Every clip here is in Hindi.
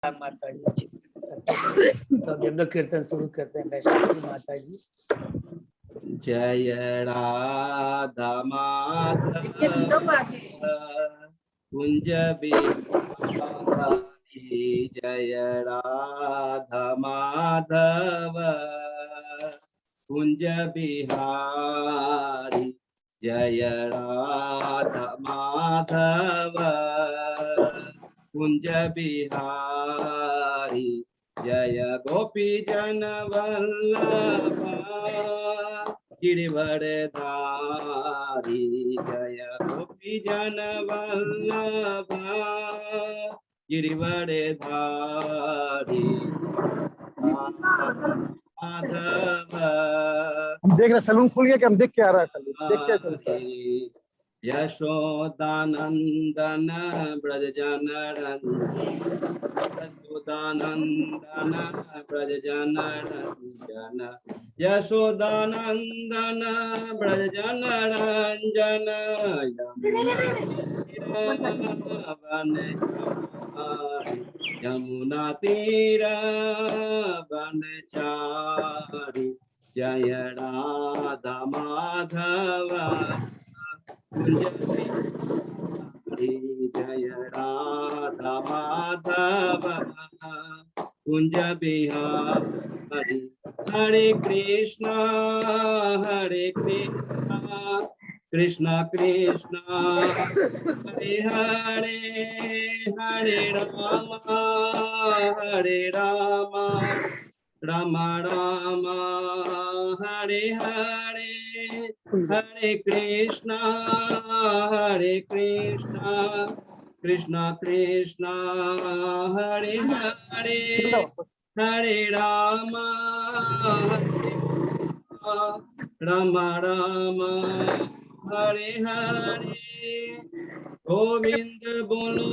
माता जी। तो हम लोग कीर्तन शुरू करते हैं। वैष्णवी माता जी। जय राधा माधव कुंज बिहारी, जय राधा माधव कुंज बिहारी, जय राधा माधव कुंज बिहारी, जय गोपी जन वल्लभा गिरिवरधारी, जय गोपी जन वल्लभा गिरिवरधारी माधव। हम देख रहे सैलून खुल गया कि हम देख के आ रहा है खाली देख के चलता है। यशोदानंदन ब्रज जन यशोदानंदन ब्रज जन रंजन, यशोदानंदन ब्रज जन रंजन, यमुना तीर बनचारी, जय राधा माधव कुंज बिहारी, जय राधा माधव कुंज बिहारी। हरे कृष्णा कृष्ण कृष्ण हरे हरे, हरे राम राम राम हरे हरे, हरे कृष्णा कृष्ण कृष्ण हरे हरे, हरे राम राम हरे हरे। गोविंद बोलो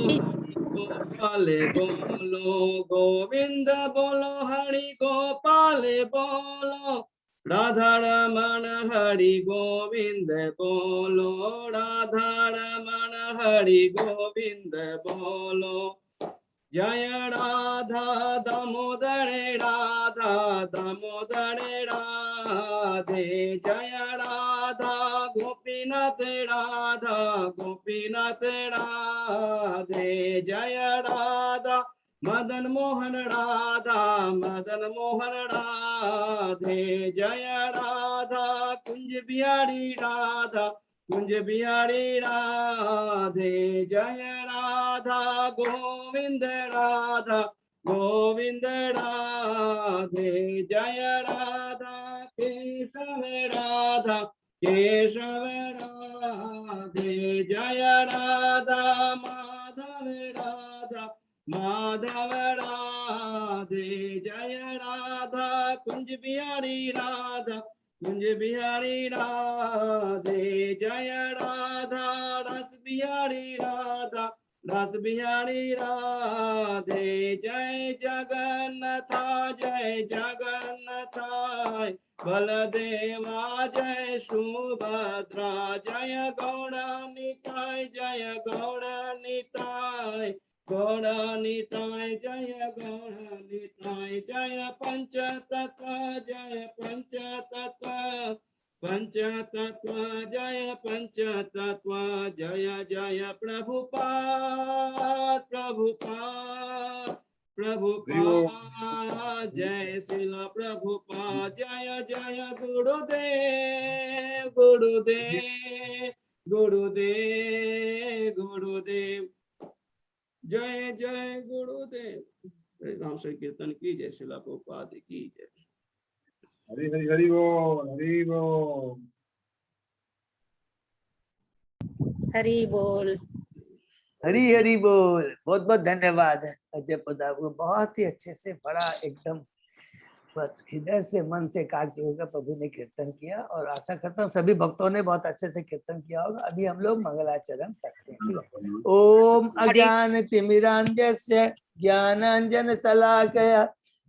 गोपाल बोलो, गोविंद बोलो हरि गोपाल बोलो, राधा रमण हरि गोविंद बोलो, राधा रमण हरि गोविंद बोलो। जय राधा दामोदर राधा दामोदर राधे, जय राधा गोपीनाथ राधा गोपीनाथ राधे, जय राधा मदन मोहन राधा मदन मोहन राधे, जय राधा कुंज बिहारी राधा कुंज बिहारी राधे, जय राधा गोविंद राधा गोविंद राधे, जय राधा केशव राधा केशव राधे, जय राधा माधव राधा माधव राधे, जय राधा कुंज बिहारी राधा कुंज बिहारी राधे, जय राधा रस बिहारी राधा रस बिहारी राधे, जय जगन्नाथ बलदेवा जय सुभद्रा, जय गौरनिताय गौरनिताय जय गौरनिताय, जय पंचतत्व पंचतत्व जय पंचतत्व, जय जय प्रभुपाद जय श्रील प्रभुपाद, जय जय गुरुदेव जय जय गुरुदेव। राम से कीर्तन की जय, श्रील प्रभुपाद की जय। हरि हरि हरि बोल हरि बोल हरि बोल हरी हरी बोल। बहुत बहुत धन्यवाद अजय प्रताप को, बहुत ही अच्छे से बड़ा एकदम हृदय से मन से एकाग्र होकर प्रभु ने कीर्तन किया, और आशा करता हूँ सभी भक्तों ने बहुत अच्छे से कीर्तन किया होगा। अभी हम लोग मंगलाचरण करते हैं। ठीक है। ओम अज्ञान तिमिरांजस्य ज्ञानांजन शलाकया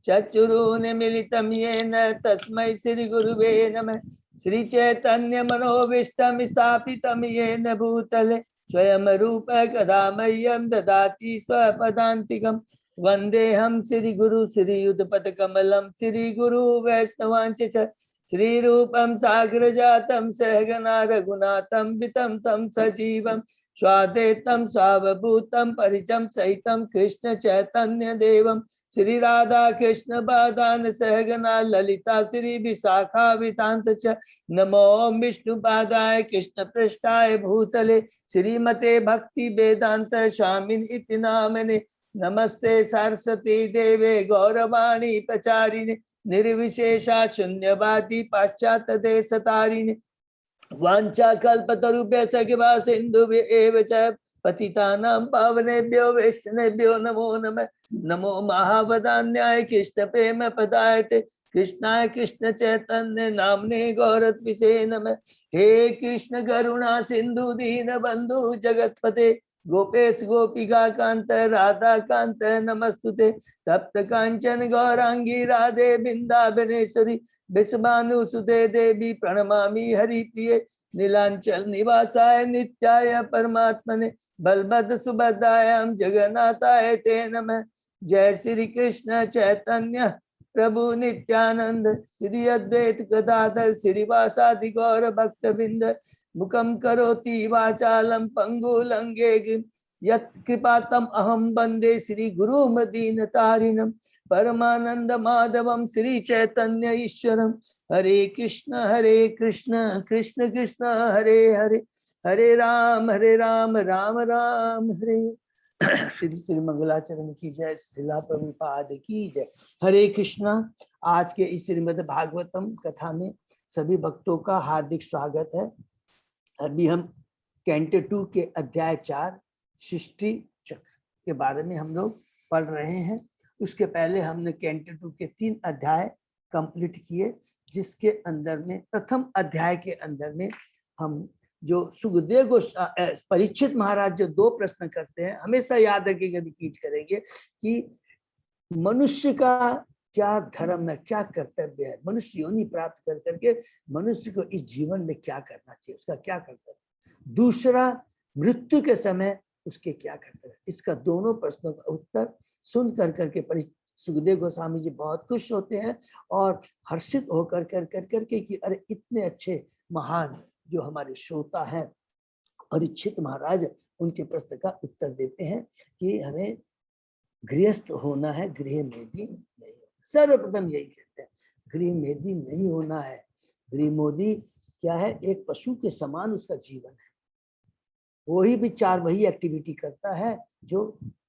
चक्षुरुन्मीलितं येन तस्मै श्री गुरुवे नमः। श्री चैतन्य मनोभीष्टं स्थापितं येन भूतले स्वयं रूप कदा मह्यं ददाति स्वपदान्तिकम्। वंदे हम श्री गुरु श्री युगपद कमलम श्री गुरु वैष्णवांच श्री रूपम साग्र जातम सहगना रघुनाथम वितम तम सजीवम स्वादेतम स्वावभूतम परिचम सहितम कृष्ण चैतन्य देवम श्री राधा कृष्ण बादान सहगना ललिता श्री विशाखा वितांत च नमो विष्णु पादाय कृष्ण पृष्ठाय भूतले श्रीमते भक्ति वेदांत स्वामिन इति नामने नमस्ते सरस्वती देवे गौरवाणी प्रचारिणे निर्विशेषा शून्यवादी पाश्चात्य देश तारिणे वांछा कल्पतरुभ्यश्च कृपा सिन्धुभ्य एव च पतितानां पावनेभ्यो वैष्णवेभ्यो नमो नमः। नमो महावदान्याय कृष्ण प्रेम पदायते कृष्णाय कृष्ण चैतन्य नामने गौरत्विषे नमः। हे कृष्ण करुणा सिंधु दीन बंधु जगतपते गोपेश गोपिका कांत राधा कांत नमस्तुते तप्त कांचन गौरांगी राधे बिंदाबनेश्वरी विश्वानुसुते देवी प्रणमामि हरिप्रिये नीलांचल निवासाय नित्याय परमात्मने बलभद्र सुभद्रायां जगन्नाथाय ते नमः। जय श्री कृष्ण चैतन्य प्रभु नित्यानंद श्री अद्वैत गदाधर श्रीवासादि गौर भक्तबिंद मुखम करोति वाचालम पंगु लंघे यत् कृपातम अहम वंदे श्री गुरु दीनतारिणम परमानंद माधवम श्री चैतन्य ईश्वरम। हरे कृष्ण कृष्ण कृष्ण हरे हरे हरे राम राम राम हरे। श्री श्री मंगलाचरण की जय, शिला प्रभुपाद की जय। हरे कृष्णा। आज के इस श्रीमद् भागवतम कथा में सभी भक्तों का हार्दिक स्वागत है। अभी हम कैंटो 2 के अध्याय 4 सृष्टि चक्र के बारे में हम लोग पढ़ रहे हैं। उसके पहले हमने कैंटो 2 के 3 अध्याय कंप्लीट किए, जिसके अंदर में प्रथम अध्याय के अंदर में हम जो सुखदेव परीक्षित महाराज जो 2 प्रश्न करते हैं, हमेशा याद रखिएगा, रिपीट करेंगे कि मनुष्य का क्या धर्म है, क्या कर्तव्य है, मनुष्य योनि प्राप्त कर करके मनुष्य को इस जीवन में क्या करना चाहिए, उसका क्या कर्तव्य। दूसरा, मृत्यु के समय उसके क्या कर्तव्य। इसका दोनों प्रश्नों का उत्तर सुन कर करके सुखदेव गोस्वामी जी बहुत खुश होते हैं और हर्षित होकर करके कि अरे इतने अच्छे महान जो हमारे श्रोता हैं परीक्षित महाराज, उनके प्रश्न का उत्तर देते हैं कि हमें गृहस्थ होना है, गृह मेदी नहीं। सर्वप्रथम यही कहते हैं, गृह मेदी नहीं होना है। गृह मोदी क्या है, एक पशु के समान उसका जीवन है। वही विचार वही एक्टिविटी करता है जो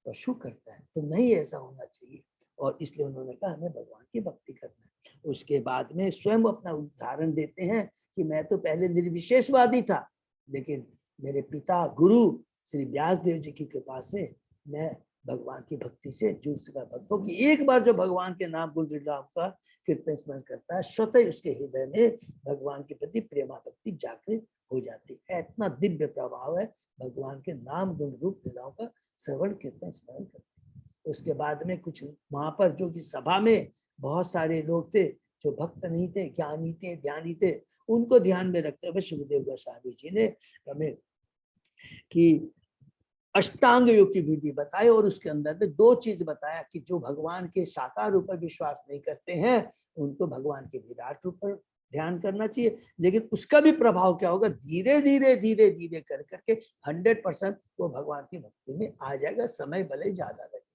पशु करता है, तो नहीं ऐसा होना चाहिए। और इसलिए उन्होंने कहा हमें भगवान की भक्ति करना है। उसके बाद में स्वयं अपना उदाहरण देते हैं कि मैं तो पहले निर्विशेषवादी था, लेकिन मेरे पिता गुरु श्री व्यास देव जी की कृपा से मैं भगवान की भक्ति से जुड़ सका। भक्तों की एक बार जो भगवान के नाम गुण लीलाओं का कीर्तन स्मरण करता है, स्वतः उसके हृदय में भगवान के प्रति प्रेमा भक्ति जागृत हो जाती है। इतना दिव्य प्रभाव है भगवान के नाम गुण रूप लीलाओं का श्रवण कीर्तन स्मरण करते। उसके बाद में कुछ वहां पर जो कि सभा में बहुत सारे लोग थे जो भक्त नहीं थे, ज्ञानी थे, ध्यानी थे, उनको ध्यान में रखते हुए सुखदेव गोस्वामी जी ने हमें कि अष्टांग योग की विधि बताई और उसके अंदर में 2 चीज बताया कि जो भगवान के साकार रूप पर विश्वास नहीं करते हैं उनको भगवान के विराट रूप पर ध्यान करना चाहिए। लेकिन उसका भी प्रभाव क्या होगा, धीरे धीरे कर करके 100% वो भगवान की भक्ति में आ जाएगा, समय भले ज्यादा लगे।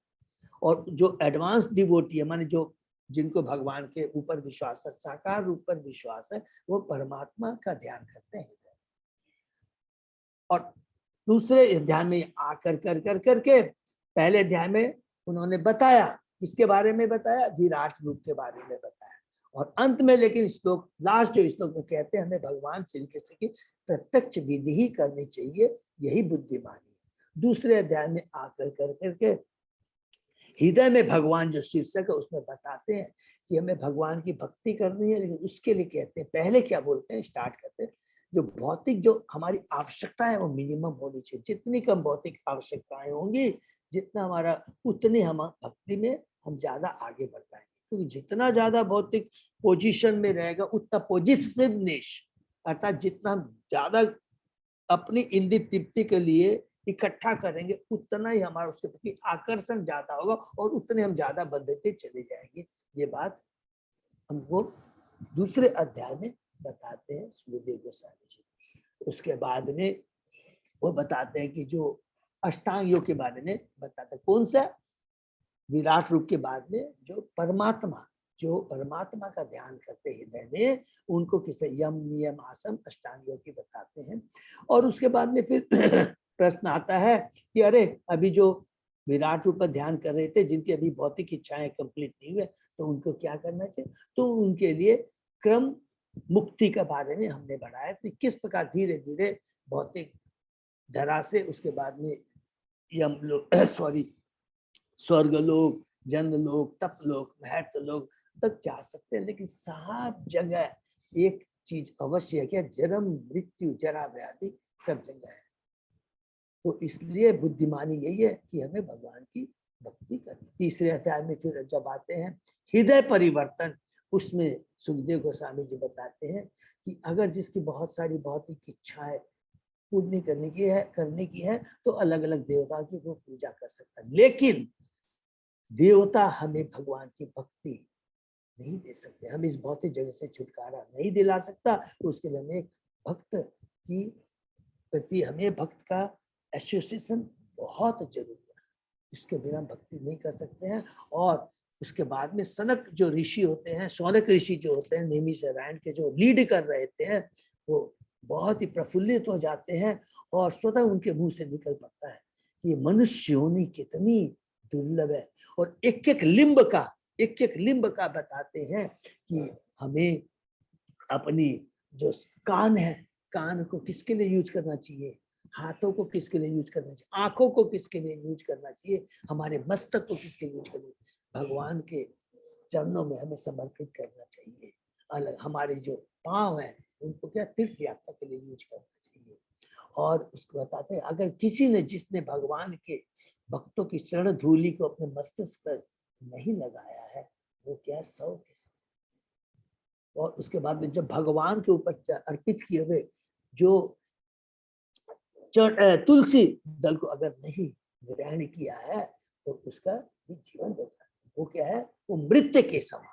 और जो एडवांस डिवोटी है, माने जो जिनको भगवान के ऊपर विश्वास है, साकार रूप पर विश्वास है, वो परमात्मा का ध्यान करते हैं। और दूसरे अध्याय में आकर कर करके पहले अध्याय में उन्होंने बताया, किसके बारे में बताया, विराट रूप के बारे में बताया। और अंत में लेकिन श्लोक, लास्ट जो श्लोक में कहते हैं हमें भगवान श्री कृष्ण की प्रत्यक्ष विधि ही करनी चाहिए, यही बुद्धिमानी है। दूसरे अध्याय में आकर करके हृदय में भगवान जो शीर्षक है उसमें बताते हैं कि हमें भगवान की भक्ति करनी है, लेकिन उसके लिए कहते हैं पहले क्या बोलते हैं, स्टार्ट करते हैं जो भौतिक जो हमारी आवश्यकता है वो मिनिमम होनी चाहिए। जितनी कम भौतिक आवश्यकताएं होंगी, जितना हमारा, उतने हम भक्ति में हम ज्यादा आगे बढ़ पाएंगे। क्योंकि जितना ज्यादा भौतिक पोजीशन में रहेगा उतना पॉजिटिवनेस, अर्थात जितना ज्यादा अपनी इंद्रिय तृप्ति के लिए इकट्ठा करेंगे उतना ही हमारा उसके प्रति आकर्षण ज्यादा होगा और उतने हम ज्यादा बंधते चले जाएंगे। ये बात हमको दूसरे अध्याय में बताते हैं सुखदेव गोस्वामी जी। उसके बाद में वो बताते हैं कि जो अष्टांग योग के बारे में बताते हैं, कौन सा? विराट रूप के बाद में जो परमात्मा का ध्यान करते हृदय में, उनको किस यम नियम आसन अष्टांग योग की बताते हैं। और उसके बाद में फिर प्रश्न आता है कि अरे अभी जो विराट रूप पर ध्यान कर रहे थे, जिनकी अभी भौतिक इच्छाएं कंप्लीट नहीं हुए, तो उनको क्या करना चाहिए? तो उनके लिए क्रम मुक्ति के बारे में हमने बढ़ाया कि किस प्रकार धीरे धीरे भौतिक धरा से उसके बाद में यम लोक स्वर्ग लोक, जन्म लोक, तप लोक, महत्व लोक तक जा सकते हैं। लेकिन सब जगह एक चीज अवश्य है, क्या? जन्म मृत्यु जरा व्याधि सब जगह है। तो इसलिए बुद्धिमानी यही है कि हमें भगवान की भक्ति करनी। तीसरे अध्याय में फिर जब आते हैं हृदय परिवर्तन, उसमें सुखदेव गोस्वामी जी बताते हैं कि अगर जिसकी बहुत सारी भौतिक इच्छाएं पूर्ण करने की है तो अलग अलग देवता की वो पूजा कर सकता है, लेकिन देवता हमें भगवान की भक्ति नहीं दे सकते। हम इस भौतिक जगत से छुटकारा नहीं दिला सकता। उसके लिए हमें भक्त की प्रति हमें भक्त का एसोसिएशन बहुत जरूरी है। इसके बिना भक्ति नहीं कर सकते हैं। और उसके बाद में सनक जो ऋषि होते हैं, सौनक ऋषि जो होते हैं, नेमी से रायण के जो लीड कर रहे थे, वो बहुत ही प्रफुल्लित हो जाते हैं और स्वतः उनके मुंह से निकल पड़ता है कि मनुष्य योनि कितनी दुर्लभ है। और एक एक लिंब का बताते हैं कि हमें अपनी जो कान है, कान को किसके लिए यूज करना चाहिए, हाथों को किसके लिए यूज करना चाहिए, आंखों को किसके लिए यूज करना चाहिए, हमारे मस्तक को किसके लिए यूज करना चाहिए? भगवान के चरणों में हमें समर्पित करना चाहिए। अलग हमारे जो पांव है उनको क्या तीर्थ यात्रा के लिए यूज करना चाहिए। और उसको बताते हैं अगर किसी ने जिसने भगवान के भक्तों की चरण धूलि को अपने मस्तिष्क पर नहीं लगाया है, वो क्या है? 100 के 100। और उसके बाद में जब भगवान के ऊपर अर्पित किए हुए जो तुलसी दल को अगर नहीं ग्रहण किया है तो उसका भी जीवन होगा, वो क्या है? वो मृत्यु के समान।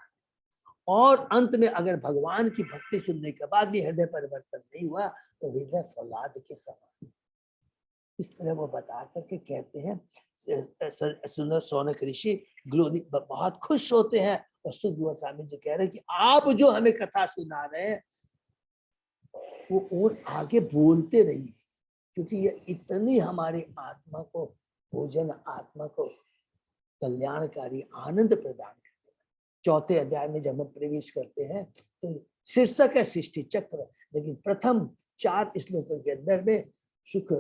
और अंत में अगर भगवान की भक्ति सुनने के बाद भी हृदय परिवर्तन नहीं हुआ तो हृदय फौलाद के समान। इस तरह वो बता करके कहते हैं। सुंदर सौनक ऋषि ग्लोरी बहुत खुश होते हैं और सुख गोस्वामी जी कह रहे हैं कि आप जो हमें कथा सुना रहे हैं वो और आगे बोलते रहिए, क्योंकि ये इतनी हमारी आत्मा को भोजन, आत्मा को कल्याणकारी आनंद प्रदान करते हैं। चौथे अध्याय में जब हम प्रवेश करते हैं तो शीर्षक है सृष्टि चक्र, लेकिन प्रथम 4 श्लोकों के अंदर में सुख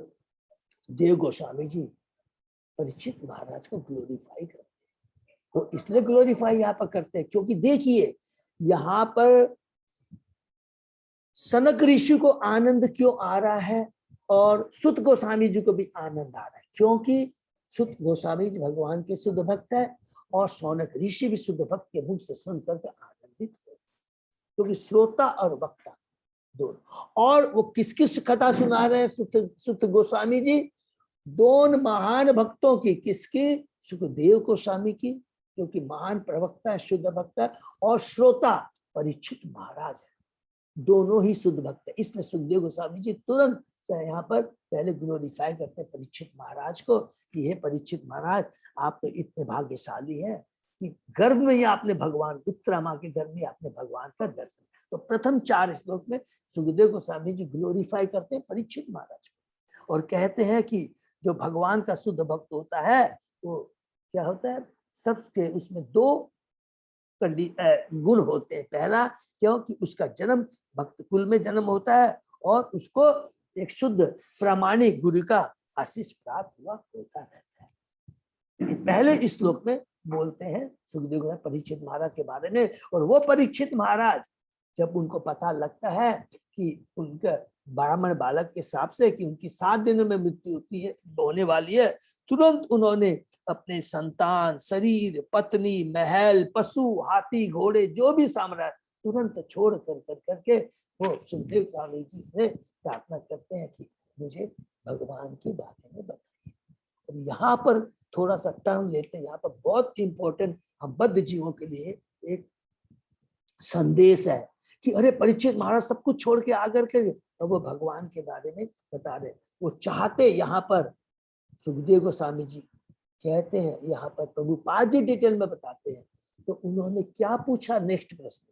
देव गोस्वामी जी परीक्षित महाराज को ग्लोरीफाई करते हैं। वो इसलिए ग्लोरीफाई यहाँ पर करते हैं क्योंकि देखिए यहाँ पर सनक ऋषि को आनंद क्यों आ रहा है और सुत गोस्वामी जी को भी आनंद आ रहा है, क्योंकि सुत गोस्वामी जी भगवान के शुद्ध भक्त है और सौनक ऋषि भी शुद्ध भक्त के मुख से सुन करके आनंदित हो, क्योंकि श्रोता और वक्ता दोनों। और वो किस किस कथा सुना रहे हैं सुत गोस्वामी जी? दोनों महान भक्तों की। किसकी? सुखदेव गोस्वामी की, क्योंकि महान प्रवक्ता है, शुद्ध भक्त है, और श्रोता परीक्षित महाराज है, दोनों ही शुद्ध भक्त है। इसलिए सुखदेव गोस्वामी जी तुरंत यहाँ पर पहले ग्लोरीफाई करते हैं परीक्षित महाराज को कि हे परीक्षित महाराज, आप तो इतने भाग्यशाली हैं कि गर्भ में ही आपने भगवान, उत्तरा माँ के गर्भ में आपने भगवान का दर्शन। तो प्रथम 4 श्लोक में सुखदेव गोस्वामी जी ग्लोरीफाई करते हैं परीक्षित महाराज को और कहते हैं कि जो भगवान का शुद्ध भक्त होता है वो क्या होता है? सबके उसमें 2 गुण होते हैं। पहला, क्योंकि उसका जन्म भक्त कुल में जन्म होता है और उसको एक शुद्ध प्रामाणिक गुरु का आशीष प्राप्त हुआ होता रहता है। पहले श्लोक में बोलते हैं सुखदेव परीक्षित महाराज के बारे में। और वो परीक्षित महाराज जब उनको पता लगता है कि उनका ब्राह्मण बालक के हिसाब से कि उनकी 7 दिनों में मृत्यु होने वाली है, तुरंत उन्होंने अपने संतान, शरीर, पत्नी, महल, पशु, हाथी, घोड़े, जो भी साम्राज्य तुरंत छोड़ करके वो सुखदेव स्वामी जी से प्रार्थना करते हैं कि मुझे भगवान के बारे में बताइए। तो यहाँ पर थोड़ा सा टर्न लेते हैं, यहाँ पर बहुत इंपॉर्टेंट हम बद्ध जीवों के लिए एक संदेश है कि अरे परीक्षित महाराज सब कुछ छोड़ के आकर के तो वो भगवान के बारे में बता रहे। वो चाहते यहाँ पर सुखदेव गोस्वामी जी कहते हैं, यहाँ पर प्रभुपाद जी डिटेल में बताते हैं। तो उन्होंने क्या पूछा नेक्स्ट प्रश्न,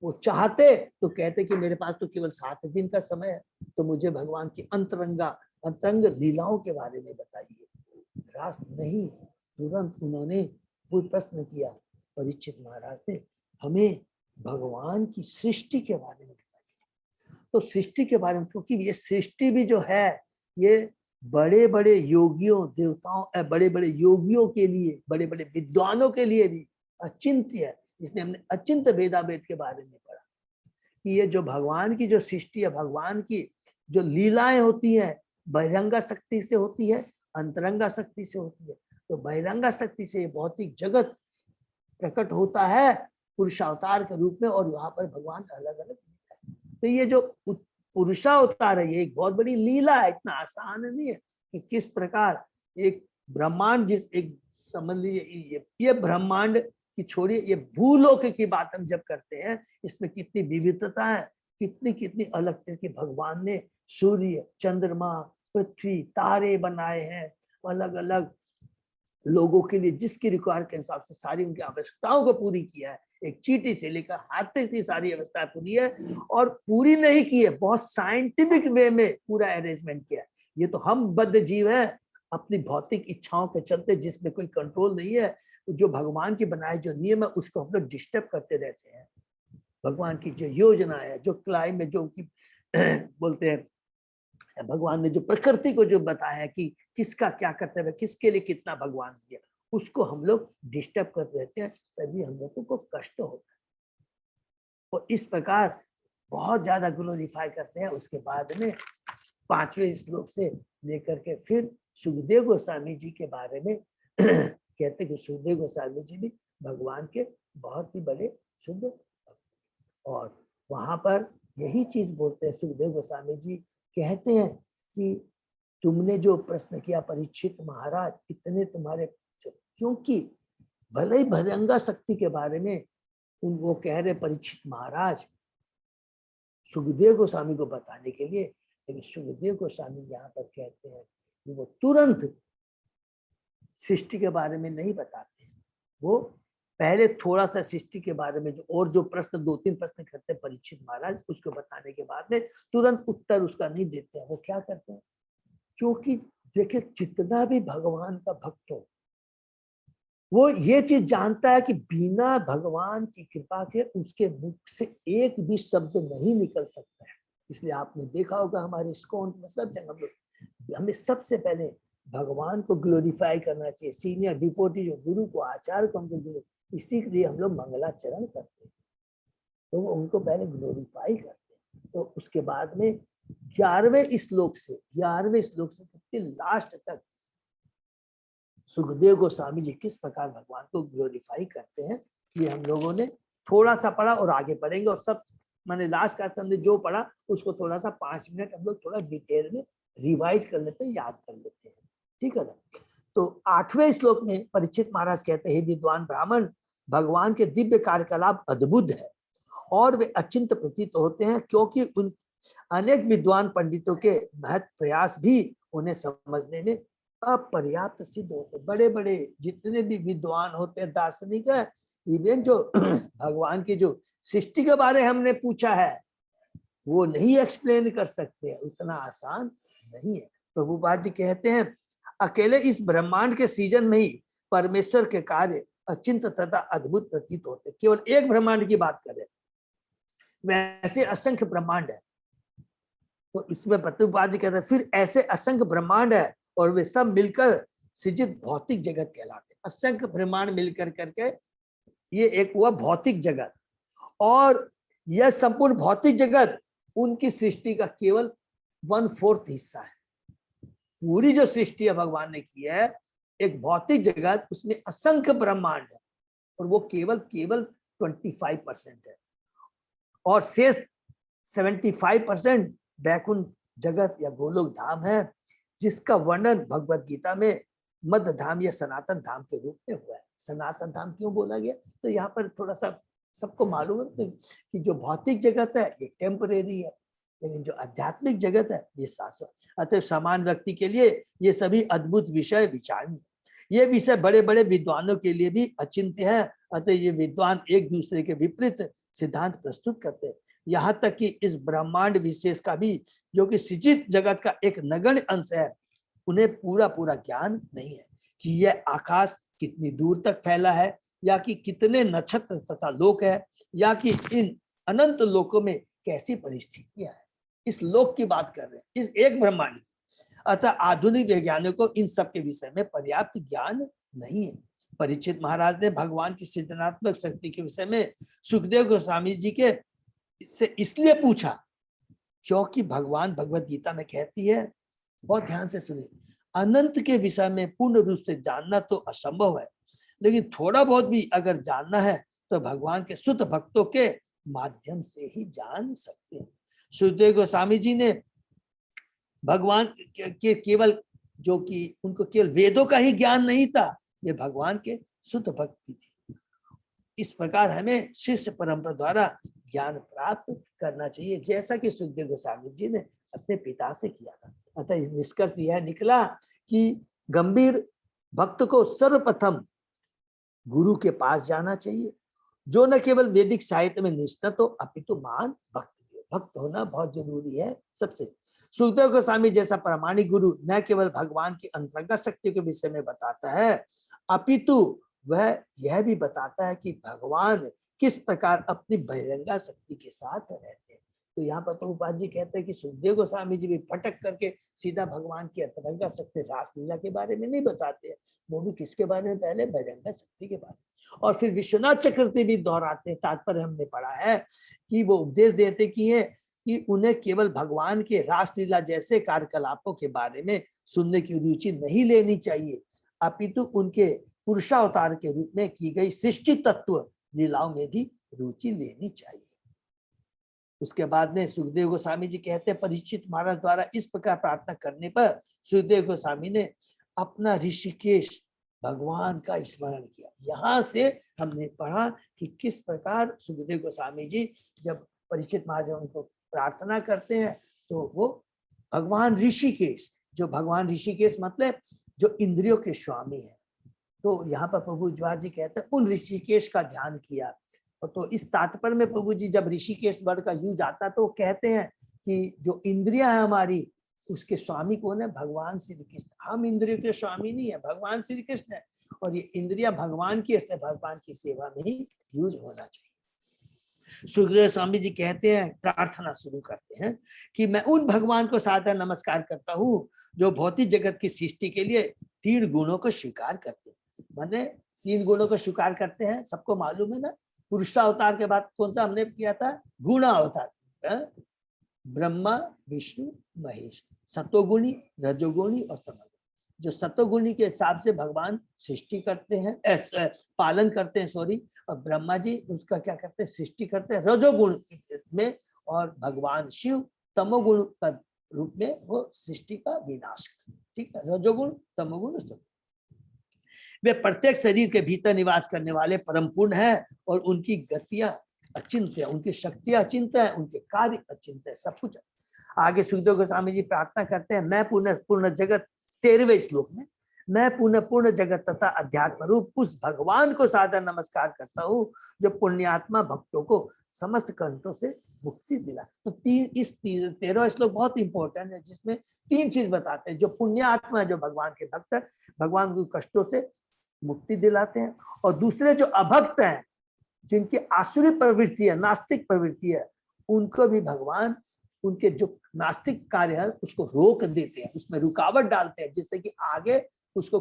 वो चाहते तो कहते कि मेरे पास तो केवल 7 दिन का समय है, तो मुझे भगवान की अंतरंग लीलाओं के बारे में बताइए। रास नहीं, तुरंत उन्होंने वो प्रश्न किया, परीक्षित महाराज ने हमें भगवान की सृष्टि के बारे में बताइए। तो सृष्टि के बारे में, क्योंकि ये सृष्टि भी जो है ये बड़े बड़े योगियों देवताओं बड़े बड़े योगियों के लिए, बड़े बड़े विद्वानों के लिए भी अचिंत्य है। इसलिए हमने अचिंत्य वेदावेद के बारे में पढ़ा कि ये जो भगवान की जो सृष्टि है, भगवान की जो लीलाएं होती है बहिरंगा शक्ति से होती है, अंतरंगा शक्ति से होती है। तो बहिरंगा शक्ति से भौतिक जगत प्रकट होता है पुरुषावतार के रूप में, और वहां पर भगवान अलग अलग लीला है। तो ये जो पुरुषावतार है ये एक बहुत बड़ी लीला है, इतना आसान नहीं है कि किस प्रकार एक ब्रह्मांड, जिस एक समझ लीजिए ये ब्रह्मांड की छोड़िए, ये भूलोक की बात हम जब करते हैं, इसमें कितनी विविधता है, कितनी कितनी अलग तरह की भगवान ने सूर्य, चंद्रमा, पृथ्वी, तारे बनाए हैं अलग अलग लोगों के लिए, जिसकी रिक्वायरमेंट के हिसाब से सारी उनकी आवश्यकताओं को पूरी किया है। एक चींटी से लेकर हाथ तक की सारी व्यवस्था पूरी है, और पूरी नहीं की है, बहुत साइंटिफिक वे में पूरा अरेंजमेंट किया है। ये तो हम बद्ध जीव है, अपनी भौतिक इच्छाओं के चलते, जिसमें कोई कंट्रोल नहीं है, जो भगवान की बनाए जो नियम है उसको हम लोग डिस्टर्ब करते रहते हैं। भगवान की जो योजना है, जो क्लाइमेट, जो की बोलते हैं भगवान ने जो प्रकृति को जो बताया कि किसका क्या कर्तव्य है, किसके लिए कितना भगवान दिया, उसको हम लोग डिस्टर्ब कर रहते हैं, तभी हम लोगों को कष्ट होता है। और इस प्रकार बहुत ज्यादा ग्लोरीफाई करते हैं। उसके बाद में 5वें श्लोक से लेकर के फिर सुखदेव गोस्वामी जी के बारे में कहते कि सुखदेव गोस्वामी जी भी भगवान के बहुत ही बड़े शुद्ध भक्त, और वहां पर यही चीज बोलते हैं सुखदेव गोस्वामी जी, कहते हैं कि तुमने जो प्रश्न किया परीक्षित महाराज, इतने तुम्हारे, क्योंकि भले ही भरंगा शक्ति के बारे में वो कह रहे परीक्षित महाराज सुखदेव गोस्वामी को बताने के लिए, लेकिन सुखदेव गोस्वामी यहाँ पर कहते हैं कि वो तुरंत सृष्टि के बारे में नहीं बताते, वो पहले थोड़ा सा सृष्टि के बारे में जो और जो प्रश्न 2-3 प्रश्न करते हैं परीक्षित महाराज, उसको बताने के बाद में तुरंत उत्तर उसका नहीं देते हैं। वो क्या करते हैं, क्योंकि देखिए जितना भी भगवान का भक्त हो वो ये चीज जानता है कि बिना भगवान की कृपा के उसके मुख से एक भी शब्द नहीं निकल सकता है। इसलिए आपने देखा होगा हमारे इस्कॉन में सब जगह हम लोग, हमें सबसे पहले भगवान को ग्लोरीफाई करना चाहिए, सीनियर डिवोटी जो गुरु को, आचार्य को हमको गुरु, इसी के लिए हम लोग मंगलाचरण करते हैं, तो वो उनको पहले ग्लोरीफाई करते हैं। तो उसके बाद में 11वें श्लोक से लास्ट तक सुखदेव गोस्वामी जी किस प्रकार भगवान को ग्लोरीफाई करते हैं, ये हम लोगों ने थोड़ा सा पढ़ा और आगे पढ़ेंगे। और सब मैंने लास्ट क्लास में हमने जो पढ़ा उसको थोड़ा सा 5 मिनट हम लोग थोड़ा डिटेल में रिवाइज कर लेते हैं, याद कर लेते हैं, ठीक है ना। तो 8वें श्लोक में परीक्षित महाराज कहते हैं, विद्वान ब्राह्मण, भगवान के दिव्य कार्यकलाप अद्भुत है और वे अचिंत्य प्रतीत होते हैं, क्योंकि उन अनेक विद्वान पंडितों के महत् प्रयास भी उन्हें समझने में अपर्याप्त सिद्ध होते। बड़े बड़े जितने भी विद्वान होते हैं, दार्शनिक है, इवन जो भगवान की जो सृष्टि के बारे हमने पूछा है वो नहीं एक्सप्लेन कर सकते, उतना आसान नहीं है। प्रभुपाद जी कहते हैं, अकेले इस ब्रह्मांड के सीजन में ही परमेश्वर के कार्य अचिंत्य तथा अद्भुत प्रतीत होते। केवल एक ब्रह्मांड की बात करें, वैसे असंख्य ब्रह्मांड है। तो इसमें प्रभुपाद जी कहते हैं, फिर ऐसे असंख्य ब्रह्मांड है और वे सब मिलकर सृजित भौतिक जगत कहलाते हैं। असंख्य ब्रह्मांड मिलकर करके ये एक हुआ भौतिक जगत, और यह संपूर्ण भौतिक जगत उनकी सृष्टि का केवल 1/4 हिस्सा है। पूरी जो सृष्टि है भगवान ने की है एक भौतिक जगत, उसमें असंख्य ब्रह्मांड है और वो केवल 25% है, और शेष 75% बैकुंठ जगत या गोलोक धाम है, जिसका वर्णन भगवत गीता में मध्य धाम या सनातन धाम के रूप में हुआ है। सनातन धाम क्यों बोला गया? तो यहाँ पर थोड़ा सा सबको मालूम है कि जो भौतिक जगत है ये टेम्परेरी है, लेकिन जो आध्यात्मिक जगत है ये शाश्वत। अतः समान व्यक्ति के लिए ये सभी अद्भुत विषय विचारणीय। ये विषय बड़े बड़े विद्वानों के लिए भी अचिंत्य है। अतः ये विद्वान एक दूसरे के विपरीत सिद्धांत प्रस्तुत करते हैं। यहाँ तक कि इस ब्रह्मांड विशेष का भी, जो कि सृजित जगत का एक नगण्य अंश है, उन्हें पूरा पूरा ज्ञान नहीं है कि यह आकाश कितनी दूर तक फैला है, या कि कितने नक्षत्र तथा लोक है, या कि इन अनंत लोकों में कैसी परिस्थितियां है। इस लोक की बात कर रहे हैं, इस एक ब्रह्मांड की। अतः आधुनिक वैज्ञानिकों को इन सब के विषय में पर्याप्त ज्ञान नहीं है। परीक्षित महाराज ने भगवान की सृजनात्मक शक्ति के विषय में सुखदेव गोस्वामी जी के से इसलिए पूछा क्योंकि भगवान भगवत गीता में कहती है, बहुत ध्यान से सुनिए, अनंत के विषय में पूर्ण रूप से जानना तो असंभव है, लेकिन थोड़ा बहुत भी अगर जानना है तो भगवान के शुद्ध भक्तों के माध्यम से ही जान सकते हैं। सुखदेव गोस्वामी जी ने भगवान के केवल, जो कि उनको केवल वेदों का ही ज्ञान नहीं था, ये भगवान के शुद्ध भक्ति थी। इस प्रकार हमें शिष्य परंपरा द्वारा ज्ञान प्राप्त करना चाहिए, जैसा कि सुखदेव गोस्वामी जी ने अपने पिता से किया था। अतः निष्कर्ष यह निकला कि गंभीर भक्त को सर्वप्रथम गुरु के पास जाना चाहिए, जो न केवल वैदिक साहित्य में निष्णात हो, अपितु महान भक्त भी हो। भक्त होना बहुत जरूरी है। सबसे सुखदेव गोस्वामी जैसा प्रामाणिक गुरु न केवल भगवान की अंतरंग शक्ति के विषय में बताता है, अपितु वह यह भी बताता है कि भगवान किस प्रकार अपनी बहिरंगा शक्ति के साथ रहते हैं। तो यहाँ पर प्रभुपाद जी कहते हैं कि सुखदेव गोस्वामी जी भी भटक करके सीधा भगवान की अंतरंगा शक्ति रासलीला के बारे में नहीं बताते हैं, वो भी किसके बारे में? पहले बहिरंगा शक्ति के बारे में। और फिर विश्वनाथ चक्रवर्ती भी दोहराते हैं, तात्पर्य हमने पढ़ा है कि वो उपदेश देते कि उन्हें केवल भगवान के रासलीला जैसे कार्यकलापों के बारे में सुनने की रुचि नहीं लेनी चाहिए, अपितु उनके पुरुषावतार के रूप में की गई सृष्टि तत्व लीलाओं में भी रुचि लेनी चाहिए। उसके बाद में सुखदेव गोस्वामी जी कहते हैं, परीक्षित महाराज द्वारा इस प्रकार प्रार्थना करने पर सुखदेव गोस्वामी ने अपना ऋषिकेश भगवान का स्मरण किया। यहाँ से हमने पढ़ा कि किस प्रकार सुखदेव गोस्वामी जी जब परीक्षित महाराज उनको प्रार्थना करते हैं तो वो भगवान ऋषिकेश, जो भगवान ऋषिकेश मतलब जो इंद्रियों के स्वामी है, तो यहाँ पर प्रभु ज्वार जी कहते हैं उन ऋषिकेश का ध्यान किया। तो इस तात्पर्य में प्रभु जी जब ऋषिकेश वर्ड का यूज आता है तो कहते हैं कि जो इंद्रियां है हमारी, उसके स्वामी कौन है? भगवान श्री कृष्ण। हम इंद्रियों के स्वामी नहीं है, भगवान श्री कृष्ण है। और ये इंद्रियां भगवान की, इसलिए भगवान की सेवा में ही यूज होना चाहिए। सुखदेव स्वामी जी कहते हैं, प्रार्थना शुरू करते हैं कि मैं उन भगवान को सादर नमस्कार करता हूँ जो भौतिक जगत की सृष्टि के लिए 3 गुणों को स्वीकार करते हैं। माने 3 गुणों को स्वीकार करते हैं, सबको मालूम है ना। पुरुषावतार के बाद कौन सा हमने किया था? गुणावतार, ब्रह्मा विष्णु महेश, सतोगुणी रजोगुणी और तमोगुणी। जो सतोगुणी के हिसाब से भगवान सृष्टि करते हैं, पालन करते हैं, सॉरी, और ब्रह्मा जी उसका क्या करते हैं? सृष्टि करते हैं रजोगुण में, और भगवान शिव तमोगुण का रूप में वो सृष्टि का विनाश करते हैं। ठीक है, रजोगुण तमोगुण सतोगुण। वे प्रत्येक शरीर के भीतर निवास करने वाले परम पूर्ण है, और उनकी गतियां अचिंत्य है, उनकी शक्तियां अचिंत्य है, उनके कार्य अचिंत्य है, सब कुछ। आगे सुखदेव गोस्वामी जी प्रार्थना करते हैं, मैं पूर्ण जगत, 13वें श्लोक में, मैं पूर्ण जगत तथा अध्यात्म रूप उस भगवान को सादर नमस्कार करता हूँ जो पुण्यात्मा भक्तों को समस्त कंटों से मुक्ति दिला। तो 13वां श्लोक बहुत इंपॉर्टेंट है, जिसमें 3 चीज बताते हैं। जो पुण्यात्मा है, जो भगवान के भक्त है, भगवान को कष्टों से मुक्ति दिलाते हैं। और दूसरे जो अभक्त हैं, जिनकी आसुरी प्रवृत्ति है, नास्तिक प्रवृत्ति है, उनको भी भगवान उनके जो नास्तिक कार्य है उसको रोक देते हैं, उसमें रुकावट डालते हैं, जिससे कि आगे उसको